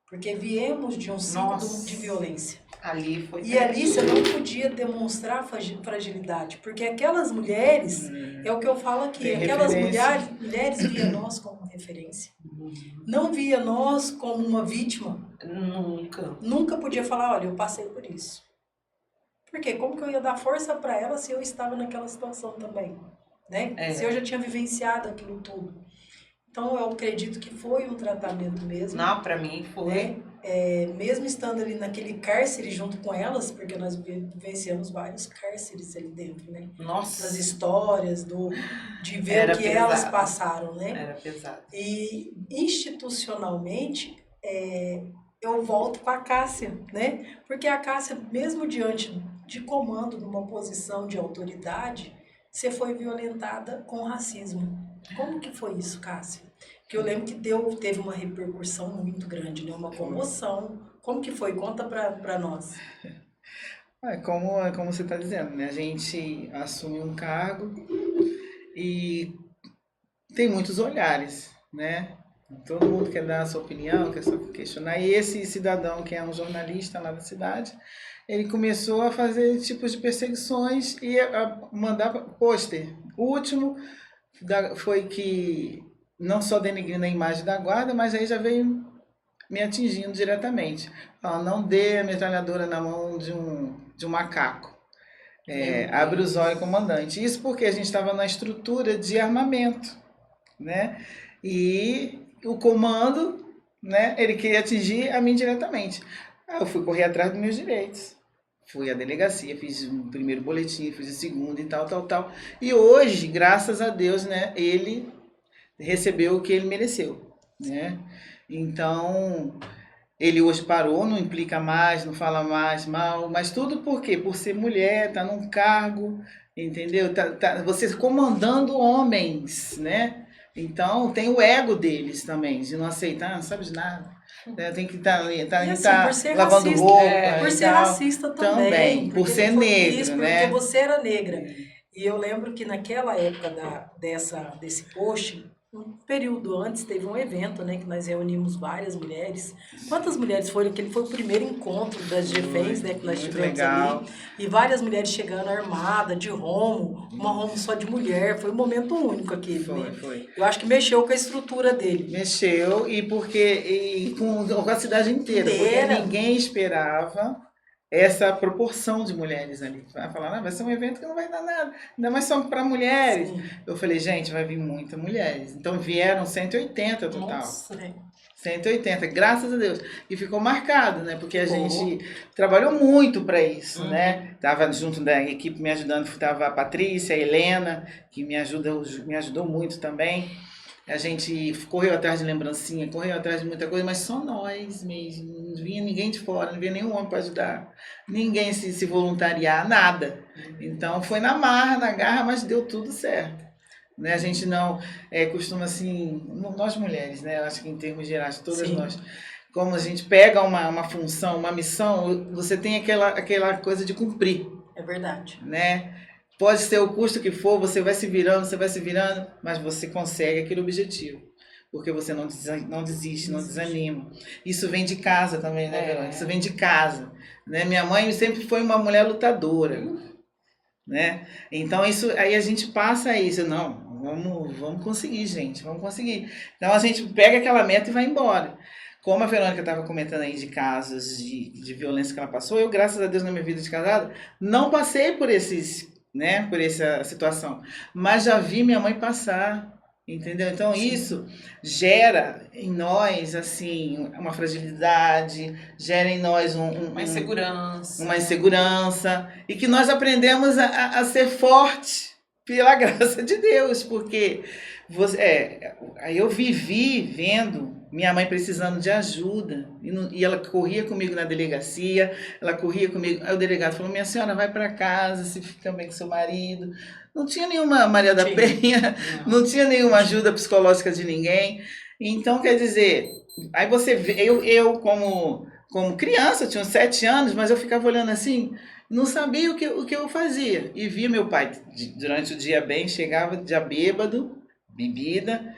Porque viemos de um ciclo Nossa. de violência. Ali foi. E ali você não podia demonstrar fragilidade, porque aquelas mulheres, é o que eu falo aqui, Tem aquelas referência. mulheres via nós como referência. Não via nós como uma vítima. Nunca. Nunca podia falar, olha, eu passei por isso. Porque como que eu ia dar força para ela se eu estava naquela situação também, né? É. Se eu já tinha vivenciado aquilo tudo. Então eu acredito que foi um tratamento mesmo. Não, pra mim foi. Né? Mesmo estando ali naquele cárcere junto com elas, porque nós vivenciamos vários cárceres ali dentro, né? Nossa. Das histórias, de ver Era o que pesado. elas passaram, né? Era pesado. E institucionalmente, eu volto com a Cássia, né? Porque a Cássia, mesmo diante de comando, de uma posição de autoridade, você foi violentada com racismo. Como que foi isso, Cássia? Que eu lembro que teve uma repercussão muito grande, né? Uma comoção. Como que foi? Conta pra nós. Como você está dizendo, né? A gente assume um cargo e tem muitos olhares, né? Todo mundo quer dar a sua opinião, quer só questionar. E esse cidadão, que é um jornalista lá da cidade, ele começou a fazer tipos de perseguições e a mandar pôster. O último foi que não só denegrindo a imagem da guarda, mas aí já veio me atingindo diretamente. Não dê a metralhadora na mão de um macaco. Abre os olhos, comandante. Isso porque a gente estava na estrutura de armamento, né? E o comando, né? Ele queria atingir a mim diretamente. Aí eu fui correr atrás dos meus direitos. Fui à delegacia, fiz o primeiro boletim, fiz o segundo e tal. E hoje, graças a Deus, né? Ele recebeu o que ele mereceu, né? Então, ele hoje parou, não implica mais, não fala mais mal, mas tudo por quê? Por ser mulher, tá num cargo, entendeu? Você comandando homens, né? Então, tem o ego deles também, de não aceitar, não sabe de nada. Tem que estar assim, lavando racista, roupa. por ser racista também. Por ser negro, isso, né? Porque você era negra. E eu lembro que naquela época desse post, um período antes, teve um evento, né, que nós reunimos várias mulheres. Quantas mulheres foram? Aquele foi o primeiro encontro das GFENs, né, que nós tivemos legal. ali. E várias mulheres chegando armadas, de romo, uma romo só de mulher. Foi um momento único aquele, né? Foi. Eu acho que mexeu com a estrutura dele. Mexeu, e com a cidade inteira, porque ninguém esperava essa proporção de mulheres ali. Vai falar, vai ser um evento que não vai dar nada, ainda mais só para mulheres. Sim. Eu falei, gente, vai vir muitas mulheres. Então vieram 180 total. Nossa. 180, graças a Deus. E ficou marcado, né? Porque a gente trabalhou muito para isso, né? Tava junto da equipe me ajudando, tava a Patrícia, a Helena, que me ajudou muito também. A gente correu atrás de lembrancinha, correu atrás de muita coisa, mas só nós mesmo. Não vinha ninguém de fora, não vinha nenhum homem para ajudar. Ninguém se voluntariar, nada. Então foi na marra, na garra, mas deu tudo certo. Né? A gente não costuma assim, nós mulheres, né? Eu acho que em termos gerais, todas nós como a gente pega uma função, uma missão, você tem aquela coisa de cumprir, É verdade. né? Pode ser o custo que for, você vai se virando, mas você consegue aquele objetivo. Porque você não desiste, não desanima. Isso vem de casa também, né, Verônica? Isso vem de casa. Né? Minha mãe sempre foi uma mulher lutadora. Né? Então, isso, aí a gente passa isso. Não, vamos conseguir, gente. Vamos conseguir. Então, a gente pega aquela meta e vai embora. Como a Verônica estava comentando aí de casos de violência que ela passou, eu, graças a Deus, na minha vida de casada, não passei por por essa situação. Mas já vi minha mãe passar, entendeu? Então, Sim. isso gera em nós, assim, uma fragilidade, gera em nós Uma insegurança. uma insegurança, e que nós aprendemos a ser forte pela graça de Deus, porque aí eu vivi vendo minha mãe precisando de ajuda, e ela corria comigo na delegacia, ela corria comigo, aí o delegado falou, minha senhora, vai para casa, se fica bem com seu marido. Não tinha nenhuma Maria da Penha, não tinha nenhuma ajuda psicológica de ninguém. Então, quer dizer, aí você vê, eu como criança, eu tinha uns 7 anos, mas eu ficava olhando assim, não sabia o que eu fazia. E via meu pai, durante o dia bem, chegava já bêbado, bebida,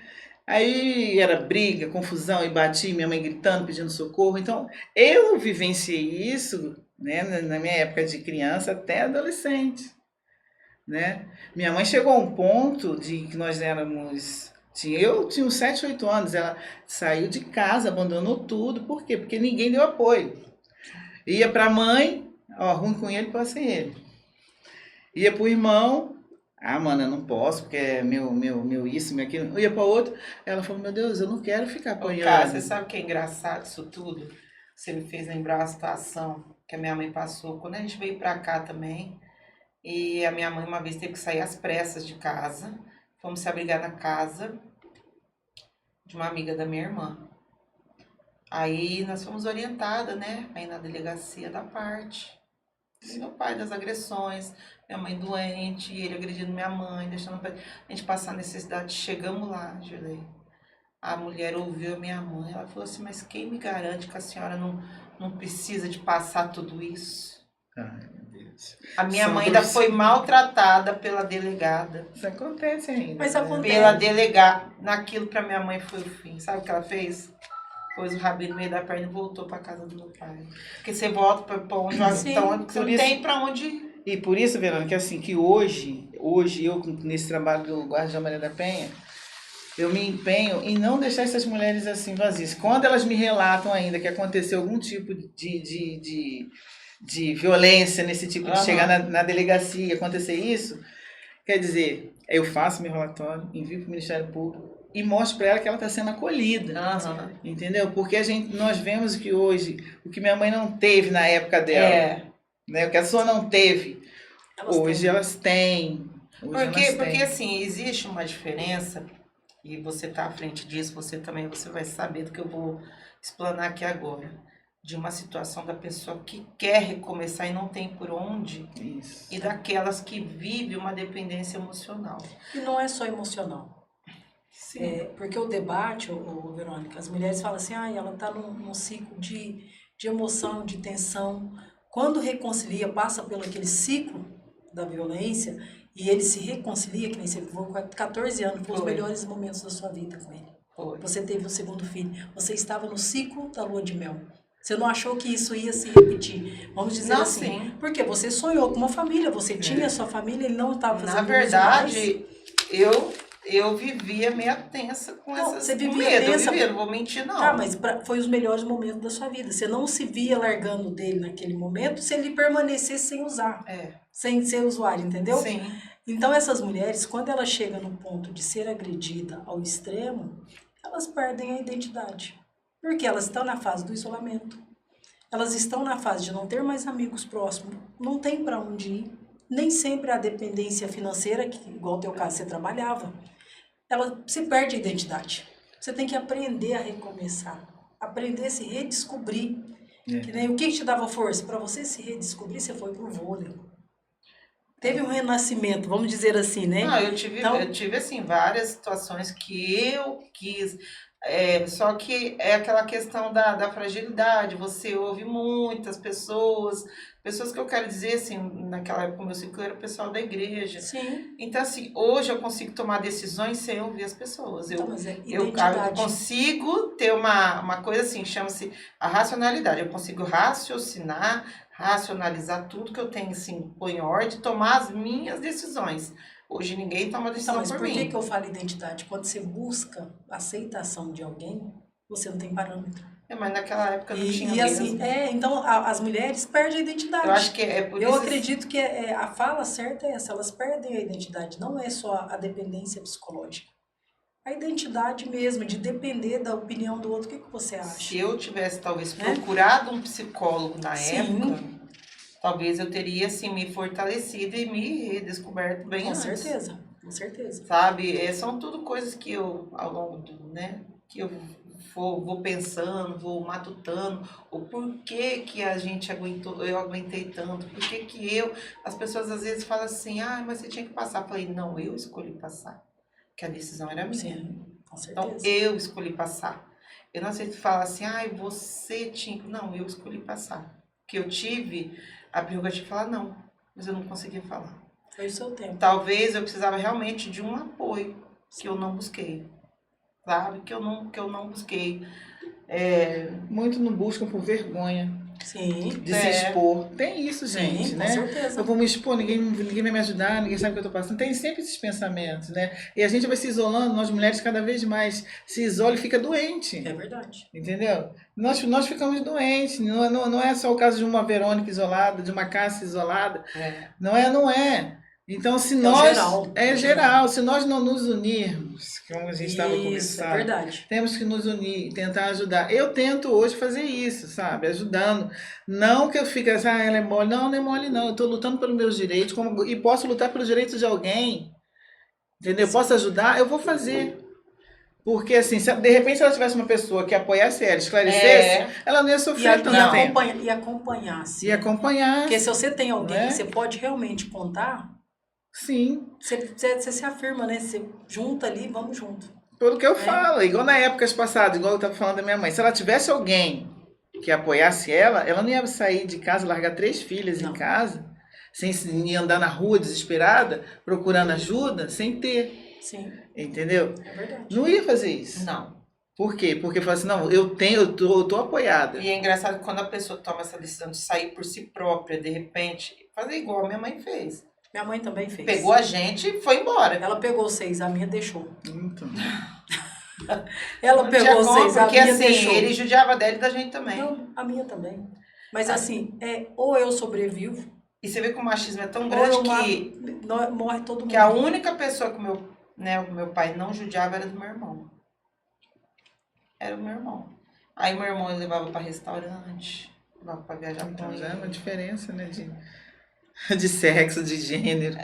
aí era briga, confusão, e batia, minha mãe gritando, pedindo socorro. Então, eu vivenciei isso, né, na minha época de criança até adolescente. Né? Minha mãe chegou a um ponto de que nós éramos... Eu tinha uns 7, 8 anos, ela saiu de casa, abandonou tudo. Por quê? Porque ninguém deu apoio. Ia para a mãe, ó, ruim com ele, pode sem ele. Ia para o irmão, mano, eu não posso, porque é meu isso, meu aquilo. Eu ia para o outro, ela falou, meu Deus, eu não quero ficar apanhando. Cara, você sabe o que é engraçado isso tudo? Você me fez lembrar a situação que a minha mãe passou. Quando a gente veio para cá também, e a minha mãe uma vez teve que sair às pressas de casa, fomos se abrigar na casa de uma amiga da minha irmã. Aí nós fomos orientadas, né? Aí na delegacia da parte. E meu pai das agressões, minha mãe doente, ele agredindo minha mãe, deixando a gente passar necessidade. Chegamos lá, Julie. A mulher ouviu a minha mãe, ela falou assim, mas quem me garante que a senhora não precisa de passar tudo isso? Ai, meu Deus. A minha mãe ainda foi maltratada pela delegada. Isso acontece ainda. Mas né? acontece. Pela delegada. Naquilo pra minha mãe foi o fim. Sabe o que ela fez? Pôs o rabinho no meio da perna e voltou pra casa do meu pai. Porque você volta pra onde então, você não tem pra onde ir. E por isso, Verônica, assim, que hoje eu, nesse trabalho do Guardião Maria da Penha, eu me empenho em não deixar essas mulheres assim vazias. Quando elas me relatam ainda que aconteceu algum tipo de violência nesse tipo de chegar na delegacia, acontecer isso, quer dizer, eu faço meu relatório, envio para o Ministério Público e mostro para ela que ela está sendo acolhida, entendeu? Porque nós vemos que hoje, o que minha mãe não teve na época dela, né, o que a sua não teve, hoje elas têm. Porque assim, existe uma diferença, e você está à frente disso, você vai saber do que eu vou explanar aqui agora. De uma situação da pessoa que quer recomeçar e não tem por onde. Isso. E daquelas que vivem uma dependência emocional. E não é só emocional. Sim. Porque o debate, Verônica, as mulheres falam assim, ela está num ciclo de emoção, de tensão. Quando reconcilia, passa pelo aquele ciclo da violência e ele se reconcilia, que nem você viveu com 14 anos, foi os melhores momentos da sua vida com ele. Foi. Você teve um segundo filho, você estava no ciclo da lua de mel. Você não achou que isso ia se repetir? Vamos dizer assim. Sim. Porque você sonhou com uma família, você tinha a sua família, ele não estava fazendo. Na verdade, eu vivia meio tensa com essas você vivia medo. Tensa, eu vivia, não vou mentir, não. Mas foi os melhores momentos da sua vida. Você não se via largando dele naquele momento se ele permanecesse sem usar. Sem ser usuário, entendeu? Sim. Então, essas mulheres, quando elas chegam no ponto de ser agredida ao extremo, elas perdem a identidade. Porque elas estão na fase do isolamento. Elas estão na fase de não ter mais amigos próximos. Não tem para onde ir. Nem sempre a dependência financeira, que igual no teu caso você trabalhava, ela se perde a identidade. Você tem que aprender a recomeçar. Aprender a se redescobrir. Que nem, o que te dava força? Para você se redescobrir, você foi pro vôlei. Teve um renascimento, vamos dizer assim, né? Não, eu tive assim, várias situações que eu quis Só que é aquela questão da fragilidade, você ouve muitas pessoas que eu quero dizer, assim, naquela época o meu ciclo era o pessoal da igreja. Sim. Então, assim, hoje eu consigo tomar decisões sem ouvir as pessoas. Então, mas é Eu identidade. consigo ter uma coisa assim, chama-se a racionalidade. Eu consigo raciocinar, racionalizar tudo que eu tenho, assim, pôr em ordem, tomar as minhas decisões. Hoje ninguém toma Então, decisão mas por por mim. que eu falo identidade? Quando você busca a aceitação de alguém, você não tem parâmetro. Mas naquela época não tinha E assim, mesmo. então as mulheres perdem a identidade. Eu acho que é por Eu isso. acredito que a fala certa é essa, elas perdem a identidade, não é só a dependência psicológica. A identidade mesmo, de depender da opinião do outro, o que você acha? Se eu tivesse, talvez, procurado um psicólogo na época, talvez eu teria, assim, me fortalecido e me redescoberto bem Com antes. certeza, com certeza. Sabe? São tudo coisas que eu, ao longo do, né, que eu vou pensando, vou matutando, o porquê que a gente aguentou, eu aguentei tanto, porquê que as pessoas às vezes falam assim, mas você tinha que passar. Eu falei, não, eu escolhi passar, que a decisão era minha. Sim, com certeza. Então, eu escolhi passar. Eu não sei se falar assim, você tinha. Não, eu escolhi passar. Que eu tive a prerrogativa de falar não, mas eu não conseguia falar. Foi o seu tempo. Talvez eu precisava realmente de um apoio que eu não busquei. Sabe? Que eu não busquei. Muito não buscam por vergonha. Sim. De se expor. Tem isso, gente, Sim, né? com certeza. Eu vou me expor, ninguém vai me ajudar, ninguém sabe o que eu tô passando. Tem sempre esses pensamentos, né? E a gente vai se isolando, nós mulheres cada vez mais se isola e fica doente. É verdade. Entendeu? Nós ficamos doentes. Não é só o caso de uma Verônica isolada, de uma Cássia isolada. Não é. Então, se nós. Geral. É geral. Se nós não nos unirmos, como a gente estava Isso, conversando. é verdade. Temos que nos unir, tentar ajudar. Eu tento hoje fazer isso, sabe? Ajudando. Não que eu fique assim, ela é mole. Não é mole, não. Eu estou lutando pelos meus direitos e posso lutar pelos direitos de alguém. Entendeu? Eu posso ajudar, eu vou fazer. Porque, assim, de repente, se ela tivesse uma pessoa que apoiasse ela, esclarecesse, ela não ia sofrer tanto tempo. E acompanhasse. E acompanhar. Porque se você tem alguém que você pode realmente contar, sim, você se afirma, né? Você junta ali, vamos junto. Pelo que eu falo, igual na épocas passadas, igual eu estava falando da minha mãe. Se ela tivesse alguém que apoiasse ela não ia sair de casa, largar 3 filhas em casa, sem andar na rua desesperada, procurando ajuda, sem ter. Sim. Entendeu? É verdade. Não ia fazer isso. Não. Por quê? Porque fala assim, não, eu tô apoiada. E é engraçado que quando a pessoa toma essa decisão de sair por si própria, de repente, fazer igual a minha mãe fez. Minha mãe também fez. Pegou a gente e foi embora. Ela pegou 6, a minha deixou. Então. Ela não pegou 6, a porque, minha assim, deixou. ele judiava dela e da gente também. Não, a minha também. Mas assim, ou eu sobrevivo, E você vê que o machismo é tão ou grande eu que morre todo mundo. que a única pessoa que o meu pai não judiava era do meu irmão. Era o meu irmão. Aí meu irmão ele levava para restaurante, levava para viajar com Então ele. já é uma diferença, né? De sexo, de gênero.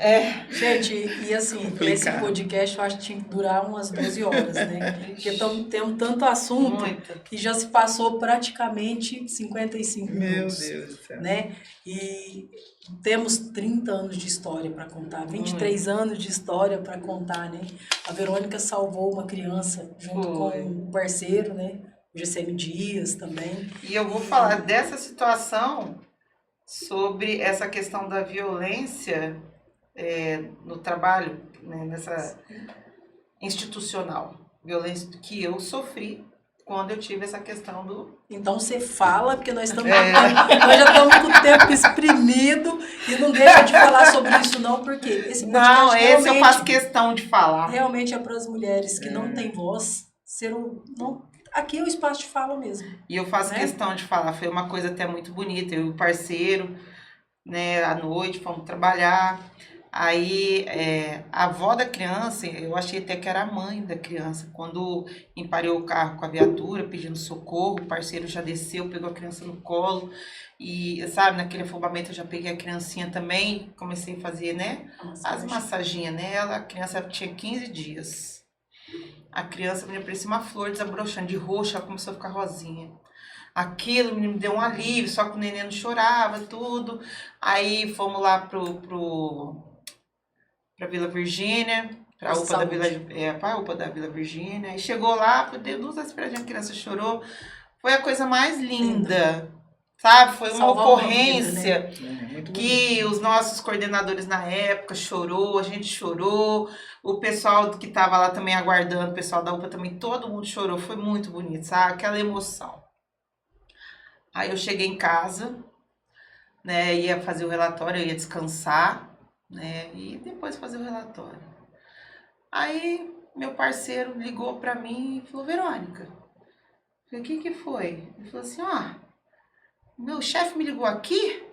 Gente, e assim, esse podcast eu acho que tinha que durar umas 12 horas, né? Porque temos tanto assunto que já se passou praticamente 55 minutos. Meu Deus do céu. Né? E temos 30 anos de história para contar, 23 anos de história para contar, né? A Verônica salvou uma criança junto com o parceiro, né? O GCM Dias também. E eu vou falar dessa situação sobre essa questão da violência no trabalho, né, nessa institucional, violência que eu sofri quando eu tive essa questão do... Então você fala, porque nós já estamos com o tempo exprimido e não deixa de falar sobre isso não, porque esse podcast esse eu faço questão de falar. Realmente é para as mulheres que não têm voz, aqui é o espaço de fala mesmo. E eu faço questão de falar, foi uma coisa até muito bonita, eu e o parceiro, né, à noite, fomos trabalhar, aí a avó da criança, eu achei até que era a mãe da criança, quando emparelhou o carro com a viatura, pedindo socorro, o parceiro já desceu, pegou a criança no colo, e sabe, naquele afobamento eu já peguei a criancinha também, comecei a fazer, né, as massaginhas nela, a criança tinha 15 dias. A criança me parecia uma flor desabrochando de roxo, ela começou a ficar rosinha. Aquilo me deu um alívio, só que o neném não chorava, tudo. Aí fomos lá pra Vila Virgínia, Para a UPA da Vila Virgínia. E chegou lá, deu 2 aspiradinhas, a criança chorou. Foi a coisa mais linda. Sabe? Foi uma ocorrência que os nossos coordenadores na época chorou, a gente chorou, o pessoal que estava lá também aguardando, o pessoal da UPA também, todo mundo chorou. Foi muito bonito, sabe? Aquela emoção. Aí eu cheguei em casa, né? Ia fazer o relatório, eu ia descansar, né? E depois fazer o relatório. Aí meu parceiro ligou para mim e falou: Verônica, eu falei: o que foi? Ele falou assim: meu chefe me ligou aqui,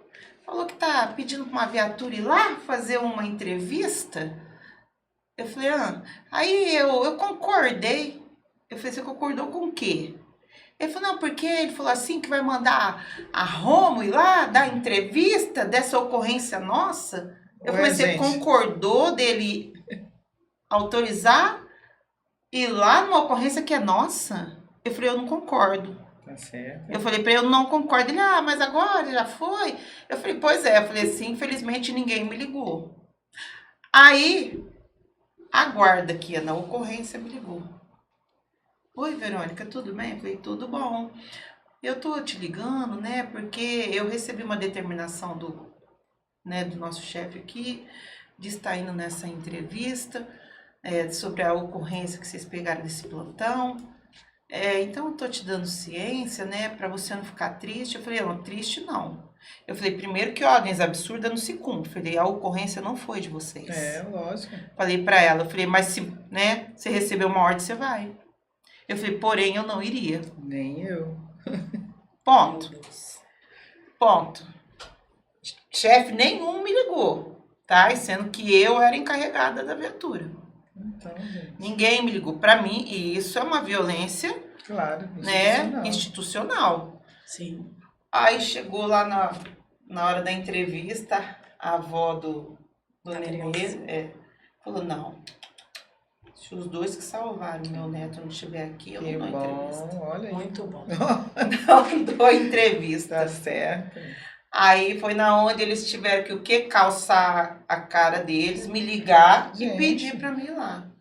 falou que tá pedindo pra uma viatura ir lá fazer uma entrevista. Eu falei: aí eu concordei. Eu falei: você concordou com o quê? Ele falou: não, porque ele falou assim que vai mandar a Romo ir lá dar entrevista dessa ocorrência nossa. Eu falei: você concordou dele autorizar ir lá numa ocorrência que é nossa? Eu falei: eu não concordo. Tá certo. Eu falei pra ele: eu não concordo. Ele: mas agora já foi? Eu falei: pois é. Eu falei assim: infelizmente ninguém me ligou. Aí, a guarda que ia na ocorrência me ligou. Oi, Verônica, tudo bem? Eu falei: tudo bom. Eu tô te ligando, né, porque eu recebi uma determinação do nosso chefe aqui, de estar indo nessa entrevista, sobre a ocorrência que vocês pegaram desse plantão. Então eu tô te dando ciência, né, pra você não ficar triste. Eu falei: não, triste não. Eu falei: primeiro que ordens absurdas não se cumprem. Eu falei: a ocorrência não foi de vocês. Lógico. Falei pra ela, eu falei: mas se, né, você recebeu uma ordem, você vai. Eu falei: porém, eu não iria. Nem eu. Ponto. Chefe nenhum me ligou, tá? E sendo que eu era encarregada da viatura. Então, gente. Ninguém me ligou para mim, e isso é uma violência, claro, institucional. Sim. Aí chegou lá na hora da entrevista, a avó do nenê falou: não, se os 2 que salvaram meu neto não estiver aqui, eu não dou entrevista. Olha aí. Muito bom. Não dou entrevista. Tá certo. Aí foi na onde eles tiveram que calçar a cara deles, me ligar e pedir para mim ir lá.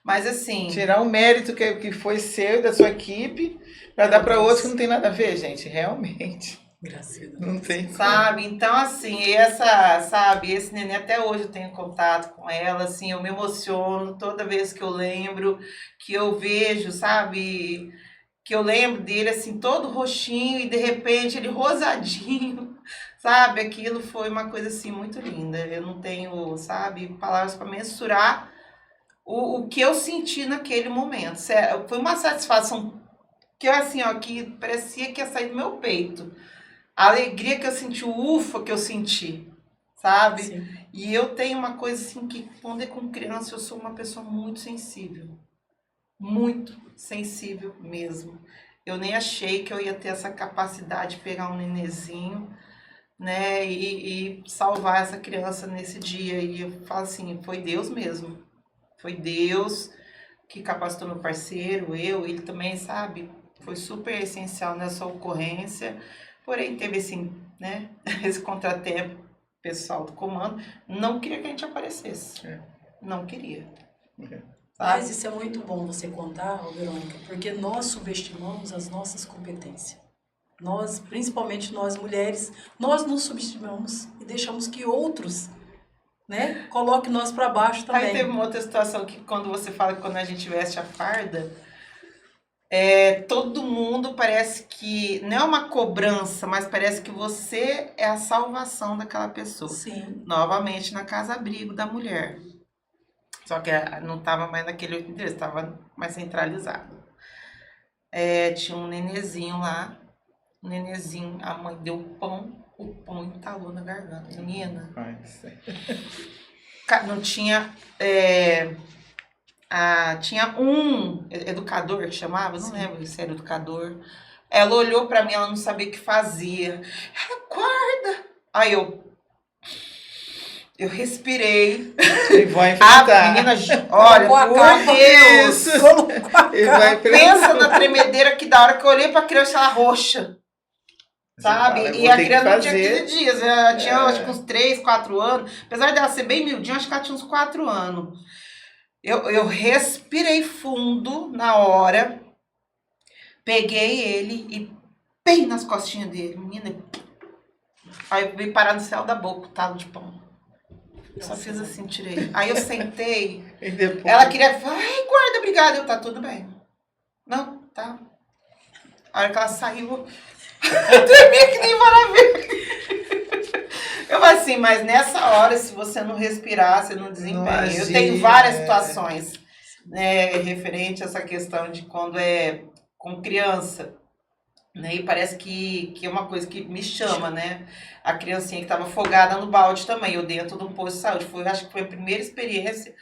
Mas assim... tirar o mérito que foi seu e da sua equipe para dar para outros que não tem nada a ver, gente. Realmente. Graças a Deus. Não tem como. Sabe? Então, assim, esse neném, até hoje eu tenho contato com ela, assim, eu me emociono toda vez que eu lembro, que eu vejo, sabe? Que eu lembro dele, assim, todo roxinho e de repente ele rosadinho, sabe? Aquilo foi uma coisa, assim, muito linda. Eu não tenho, sabe, palavras para mensurar o que eu senti naquele momento. Foi uma satisfação que eu, assim, que parecia que ia sair do meu peito. A alegria que eu senti, o ufa que eu senti, sabe? Sim. E eu tenho uma coisa, assim, que quando é com criança eu sou uma pessoa muito sensível. Muito sensível mesmo. Eu nem achei que eu ia ter essa capacidade de pegar um nenezinho, né, e salvar essa criança nesse dia. E eu falo assim, foi Deus mesmo. Foi Deus que capacitou meu parceiro, ele também, sabe? Foi super essencial nessa ocorrência. Porém, teve assim, né, esse contratempo pessoal do comando. Não queria que a gente aparecesse. Não queria. Mas isso é muito bom você contar, Verônica, porque nós subestimamos as nossas competências. Nós, principalmente nós mulheres, nós nos subestimamos e deixamos que outros, né, coloquem nós para baixo também. Aí teve uma outra situação que quando você fala que quando a gente veste a farda, todo mundo parece que, não é uma cobrança, mas parece que você é a salvação daquela pessoa. Sim. Novamente na casa-abrigo da mulher. Só que não estava mais naquele outro endereço, estava mais centralizado. Tinha um nenezinho lá, a mãe deu pão, o pão entalou na garganta. Menina, não tinha... tinha um educador que chamava, não lembro se era educador. Ela olhou pra mim, ela não sabia o que fazia. Ela, acorda! Aí eu respirei. E vai enfrentar. Menina, olha, por Deus! Pensa na tremedeira que da hora que eu olhei pra criança, ela roxa. Sabe? E a criança não tinha 15 dias, ela tinha acho que uns 3, 4 anos. Apesar dela ser bem miudinha, acho que ela tinha uns 4 anos. Eu respirei fundo na hora, peguei ele e bem nas costinhas dele, menina. Aí eu veio parar no céu da boca, o talo de pão. Só fiz assim, tirei. Aí eu sentei. E depois... Ela queria falar, ai, guarda, obrigada. Eu, tá tudo bem. Não, tá. A hora que ela saiu, eu tremia que nem maravilha. Eu falei assim, mas nessa hora, se você não respirar, você não desempenha. Eu tenho várias situações, né, referente a essa questão de quando é com criança, né, e parece que é uma coisa que me chama, né, a criancinha que estava afogada no balde também, eu dentro de um posto de saúde, acho que foi a primeira experiência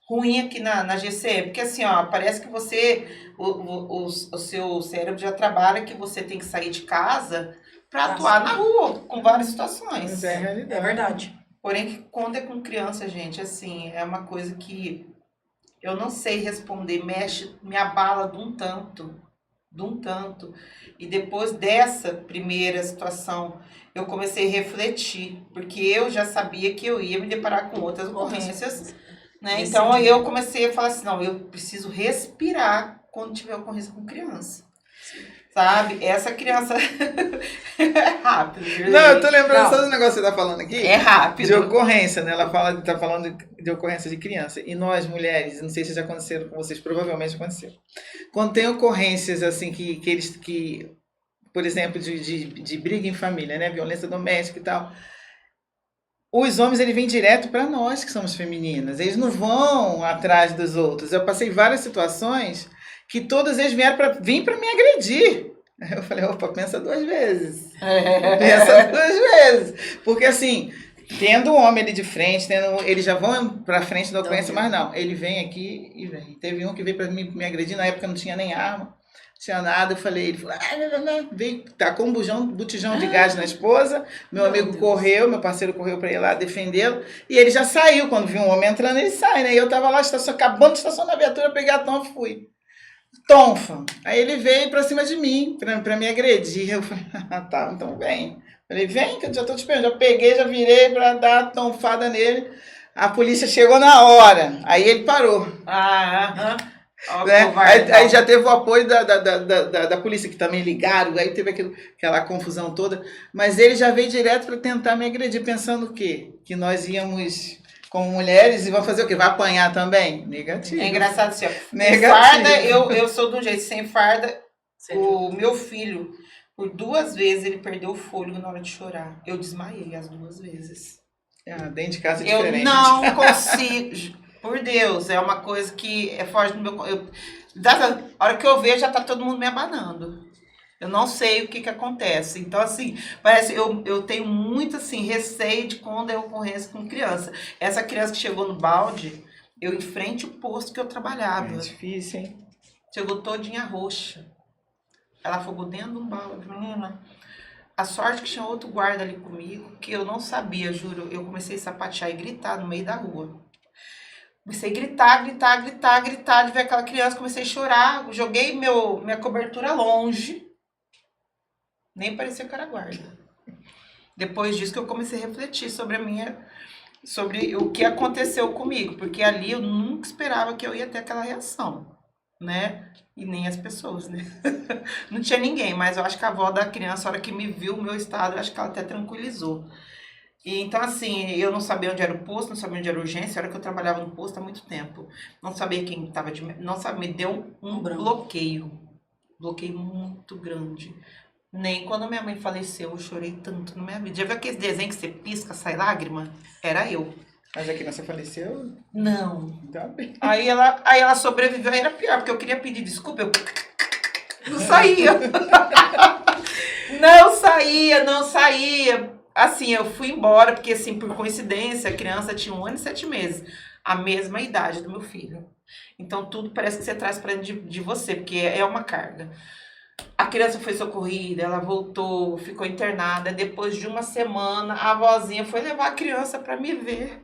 ruim aqui na GCM, porque assim, ó, parece que o seu cérebro já trabalha que você tem que sair de casa para atuar na rua, com várias situações. Mas é a realidade. É verdade. Porém, quando é com criança, gente, assim, é uma coisa que eu não sei responder, mexe, me abala de um tanto. E depois dessa primeira situação, eu comecei a refletir, porque eu já sabia que eu ia me deparar com outras ocorrências, né? Então, eu comecei a falar assim, não, eu preciso respirar quando tiver ocorrência com criança. Sabe? Essa criança é rápido. Não, eu tô lembrando só do negócio que você tá falando aqui. É rápido. De ocorrência, né? Ela tá falando de ocorrência de criança. E nós, mulheres, não sei se já aconteceram com vocês, provavelmente aconteceu. Quando tem ocorrências, assim, que por exemplo, de briga em família, né? Violência doméstica e tal. Os homens, eles vêm direto para nós, que somos femininas. Eles não vão atrás dos outros. Eu passei várias situações que todos eles vieram para me agredir. Eu falei, opa, pensa 2 vezes. Pensa 2 vezes. Porque assim, tendo o homem ali de frente, eles já vão para frente da ocorrência, mas não. Ele vem aqui e vem. Teve um que veio para me agredir, na época não tinha nem arma, não tinha nada. Eu falei, ele falou, veio, tacou um botijão de gás na esposa. Meu amigo correu, meu parceiro correu para ir lá defendê-lo. E ele já saiu. Quando viu um homem entrando, ele sai, né? E eu tava lá, acabando de estacionar a viatura, peguei a Tom e fui. Tonfa. Aí ele veio pra cima de mim, pra me agredir. Eu falei, tá, então vem. Falei, vem, que eu já tô te esperando. Já peguei, já virei pra dar a tonfada nele. A polícia chegou na hora. Aí ele parou. Né? Aí já teve o apoio da polícia, que também ligaram. Aí teve aquela confusão toda. Mas ele já veio direto pra tentar me agredir, pensando o quê? Que nós íamos... como mulheres, e vão fazer o quê? Vai apanhar também? Negativo. É engraçado assim, ó. Negativo. Farda, eu sou de um jeito. Sem farda, o meu filho, por 2 vezes, ele perdeu o fôlego na hora de chorar. Eu desmaiei as 2 vezes. Dentro de casa é diferente. Eu não consigo. Por Deus, é uma coisa que é forte no meu... a hora que eu vejo, já tá todo mundo me abanando. Eu não sei o que acontece. Então, assim, parece eu tenho muito, assim, receio de quando é ocorrência com criança. Essa criança que chegou no balde, eu em frente ao posto que eu trabalhava. É difícil, hein? Chegou todinha roxa. Ela afogou dentro de um balde, menina. A sorte que tinha outro guarda ali comigo, que eu não sabia, juro. Eu comecei a sapatear e gritar no meio da rua. Comecei a gritar, de ver aquela criança, comecei a chorar. Joguei minha cobertura longe. Nem parecia que era guarda. Depois disso que eu comecei a refletir sobre o que aconteceu comigo. Porque ali eu nunca esperava que eu ia ter aquela reação, né? E nem as pessoas, né? Não tinha ninguém, mas eu acho que a avó da criança, a hora que me viu o meu estado, eu acho que ela até tranquilizou. E então, assim, eu não sabia onde era o posto, não sabia onde era a urgência. A hora que eu trabalhava no posto há muito tempo. Não sabia quem estava não sabia, me deu um bloqueio. Bloqueio muito grande. Nem quando minha mãe faleceu, eu chorei tanto na minha vida. Já viu aquele desenho que você pisca, sai lágrima? Era eu. Mas a criança faleceu? Não. Tá bem. Aí ela sobreviveu, aí era pior, porque eu queria pedir desculpa, eu não saía. Não saía. Assim, eu fui embora, porque assim, por coincidência, a criança tinha 1 ano e 7 meses. A mesma idade do meu filho. Então, tudo parece que você traz para dentro de você, porque é uma carga. A criança foi socorrida, ela voltou, ficou internada. Depois de 1 semana, a avózinha foi levar a criança para me ver.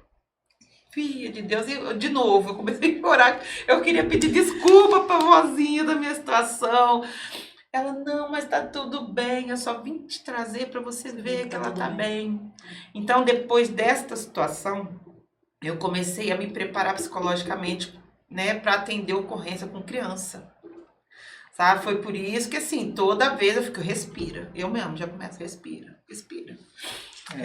Filha de Deus, e de novo, eu comecei a chorar. Eu queria pedir desculpa para a avózinha da minha situação. Ela, não, mas tá tudo bem, eu só vim te trazer para você ver que ela tá bem. Então, depois desta situação, eu comecei a me preparar psicologicamente né, para atender ocorrência com criança. Sabe? Foi por isso que, assim, toda vez eu fico, respira. Eu mesmo já começo, respira.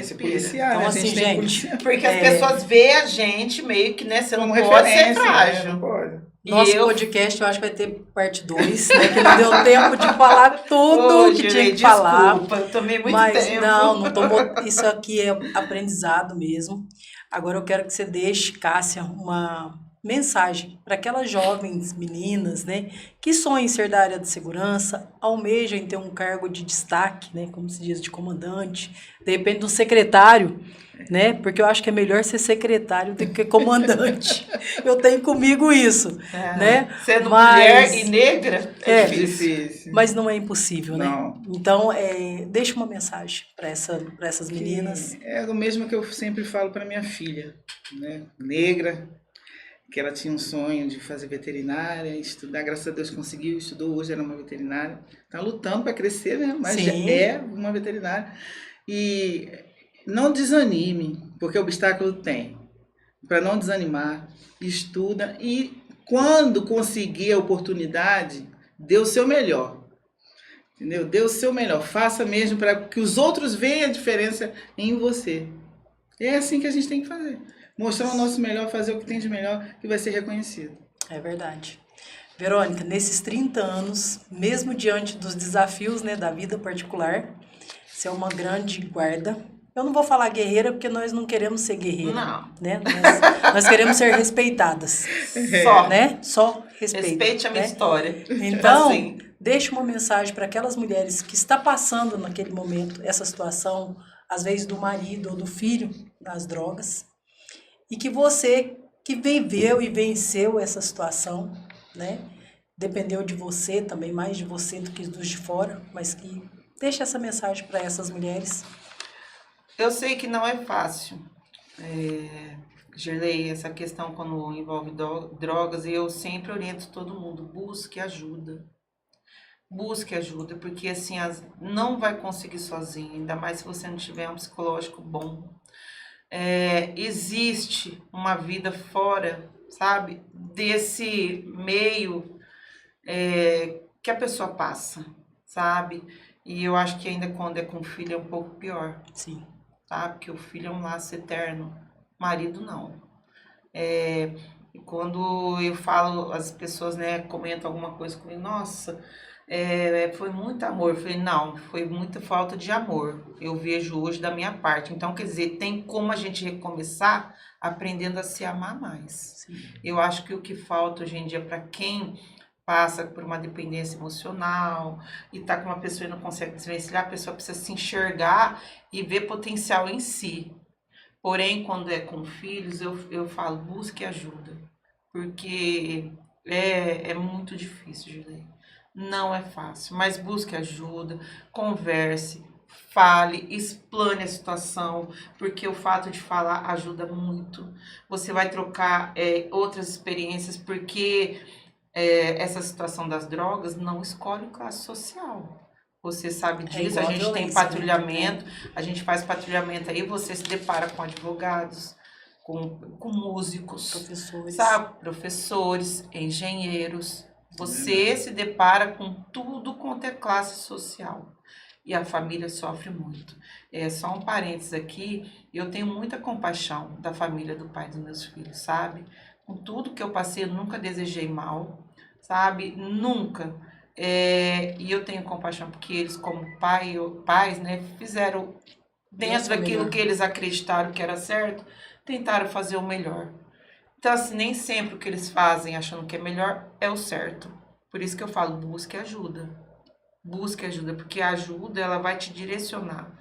Se policiar, Então, né? assim, A gente tem que gente, policiar. Porque as pessoas veem a gente meio que, né, você não Como pode ser referência, né? frágil. Não pode. Nosso podcast eu acho que vai ter parte 2, né? Que não deu tempo de falar tudo que tinha que falar. Desculpa, eu tomei muito Mas tempo. não tomou. Isso aqui é aprendizado mesmo. Agora eu quero que você deixe, Cássia, uma mensagem para aquelas jovens meninas, né, que sonham em ser da área de segurança, almejam em ter um cargo de destaque, né, como se diz, de comandante, de repente do secretário, né, porque eu acho que é melhor ser secretário do que comandante. Eu tenho comigo isso, né? Sendo mulher e negra, é difícil. Mas não é impossível, Não. né? Então, deixa uma mensagem para essas meninas. É o mesmo que eu sempre falo para minha filha, né, negra, que ela tinha um sonho de fazer veterinária, estudar, graças a Deus conseguiu, estudou, hoje era uma veterinária, está lutando para crescer, né? Mas já é uma veterinária. E não desanime, porque obstáculo tem. Para não desanimar, estuda e quando conseguir a oportunidade, dê o seu melhor. Entendeu? Dê o seu melhor, faça mesmo para que os outros vejam a diferença em você. É assim que a gente tem que fazer. Mostrar o nosso melhor, fazer o que tem de melhor, que vai ser reconhecido. É verdade. Verônica, nesses 30 anos, mesmo diante dos desafios, né, da vida particular, você é uma grande guarda. Eu não vou falar guerreira, porque nós não queremos ser guerreira. Não. Né? Nós queremos ser respeitadas. Só. Né? Só respeito. Respeite a minha história. Então, assim, deixe uma mensagem para aquelas mulheres que estão passando naquele momento essa situação, às vezes do marido ou do filho nas drogas, e que você que viveu e venceu essa situação, né? Dependeu de você também, mais de você do que dos de fora, mas que deixe essa mensagem para essas mulheres. Eu sei que não é fácil, Gerlei, essa questão quando envolve drogas, e eu sempre oriento todo mundo, busque ajuda. Busque ajuda, porque assim, não vai conseguir sozinho, ainda mais se você não tiver um psicológico bom. Existe uma vida fora, sabe, desse meio que a pessoa passa, sabe? E eu acho que ainda quando é com filho é um pouco pior. Sim. Tá? Porque o filho é um laço eterno, marido não. E quando eu falo, as pessoas, né, comentam alguma coisa comigo, nossa, foi muito amor. Eu falei, não, foi muita falta de amor. Eu vejo hoje da minha parte. Então, quer dizer, tem como a gente recomeçar aprendendo a se amar mais. Sim. Eu acho que o que falta hoje em dia para quem passa por uma dependência emocional e tá com uma pessoa e não consegue desvencilhar, a pessoa precisa se enxergar e ver potencial em si. Porém, quando é com filhos, eu falo, busque ajuda, porque é muito difícil, Juliana. Não é fácil, mas busque ajuda, converse, fale, explane a situação, porque o fato de falar ajuda muito. Você vai trocar outras experiências, porque essa situação das drogas não escolhe classe social. Você sabe disso, a gente tem patrulhamento, a gente faz patrulhamento aí, você se depara com advogados, com músicos, professores, sabe? Professores, engenheiros. Você se depara com tudo quanto é classe social. E a família sofre muito. Só um parênteses aqui, eu tenho muita compaixão da família do pai dos meus filhos, sabe? Com tudo que eu passei, eu nunca desejei mal, sabe? Nunca. E eu tenho compaixão porque eles, como pais, né, fizeram dentro daquilo que eles acreditaram que era certo, tentaram fazer o melhor. Então, assim, nem sempre o que eles fazem achando que é melhor é o certo. Por isso que eu falo, busque ajuda. Busque ajuda, porque a ajuda, ela vai te direcionar.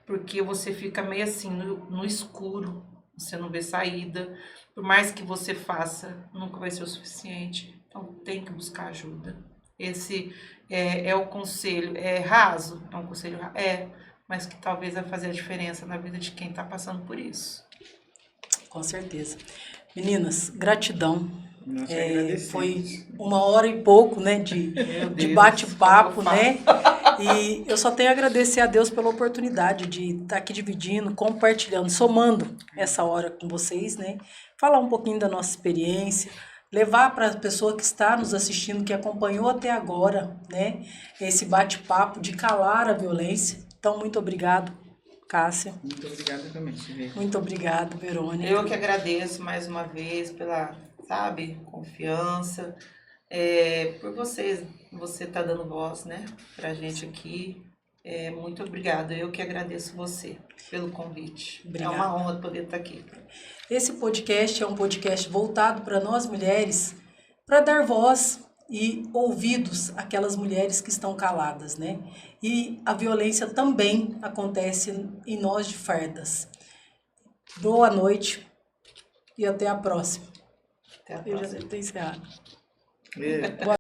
Porque você fica meio assim, no escuro, você não vê saída. Por mais que você faça, nunca vai ser o suficiente. Então, tem que buscar ajuda. Esse é o conselho. É raso? É um conselho raso? Mas que talvez vai fazer a diferença na vida de quem está passando por isso. Com certeza. Meninas, gratidão. Nós foi 1h e pouco, né, de bate-papo, né? E eu só tenho a agradecer a Deus pela oportunidade de estar aqui dividindo, compartilhando, somando essa hora com vocês, né? Falar um pouquinho da nossa experiência, levar para a pessoa que está nos assistindo, que acompanhou até agora, né, esse bate-papo de calar a violência. Então, muito obrigado, Cássia. Muito obrigada também, Silvia. Muito obrigado, Verônica. Eu que agradeço mais uma vez pela, sabe, confiança, por você tá dando voz, né, pra gente aqui. Muito obrigada. Eu que agradeço você pelo convite. Obrigada. É uma honra poder estar aqui. Esse podcast é um podcast voltado para nós mulheres, para dar voz e ouvidos àquelas mulheres que estão caladas, né? E a violência também acontece em nós de fardas. Boa noite e até a próxima. Até a Eu já próxima. devo ter encerrado. É.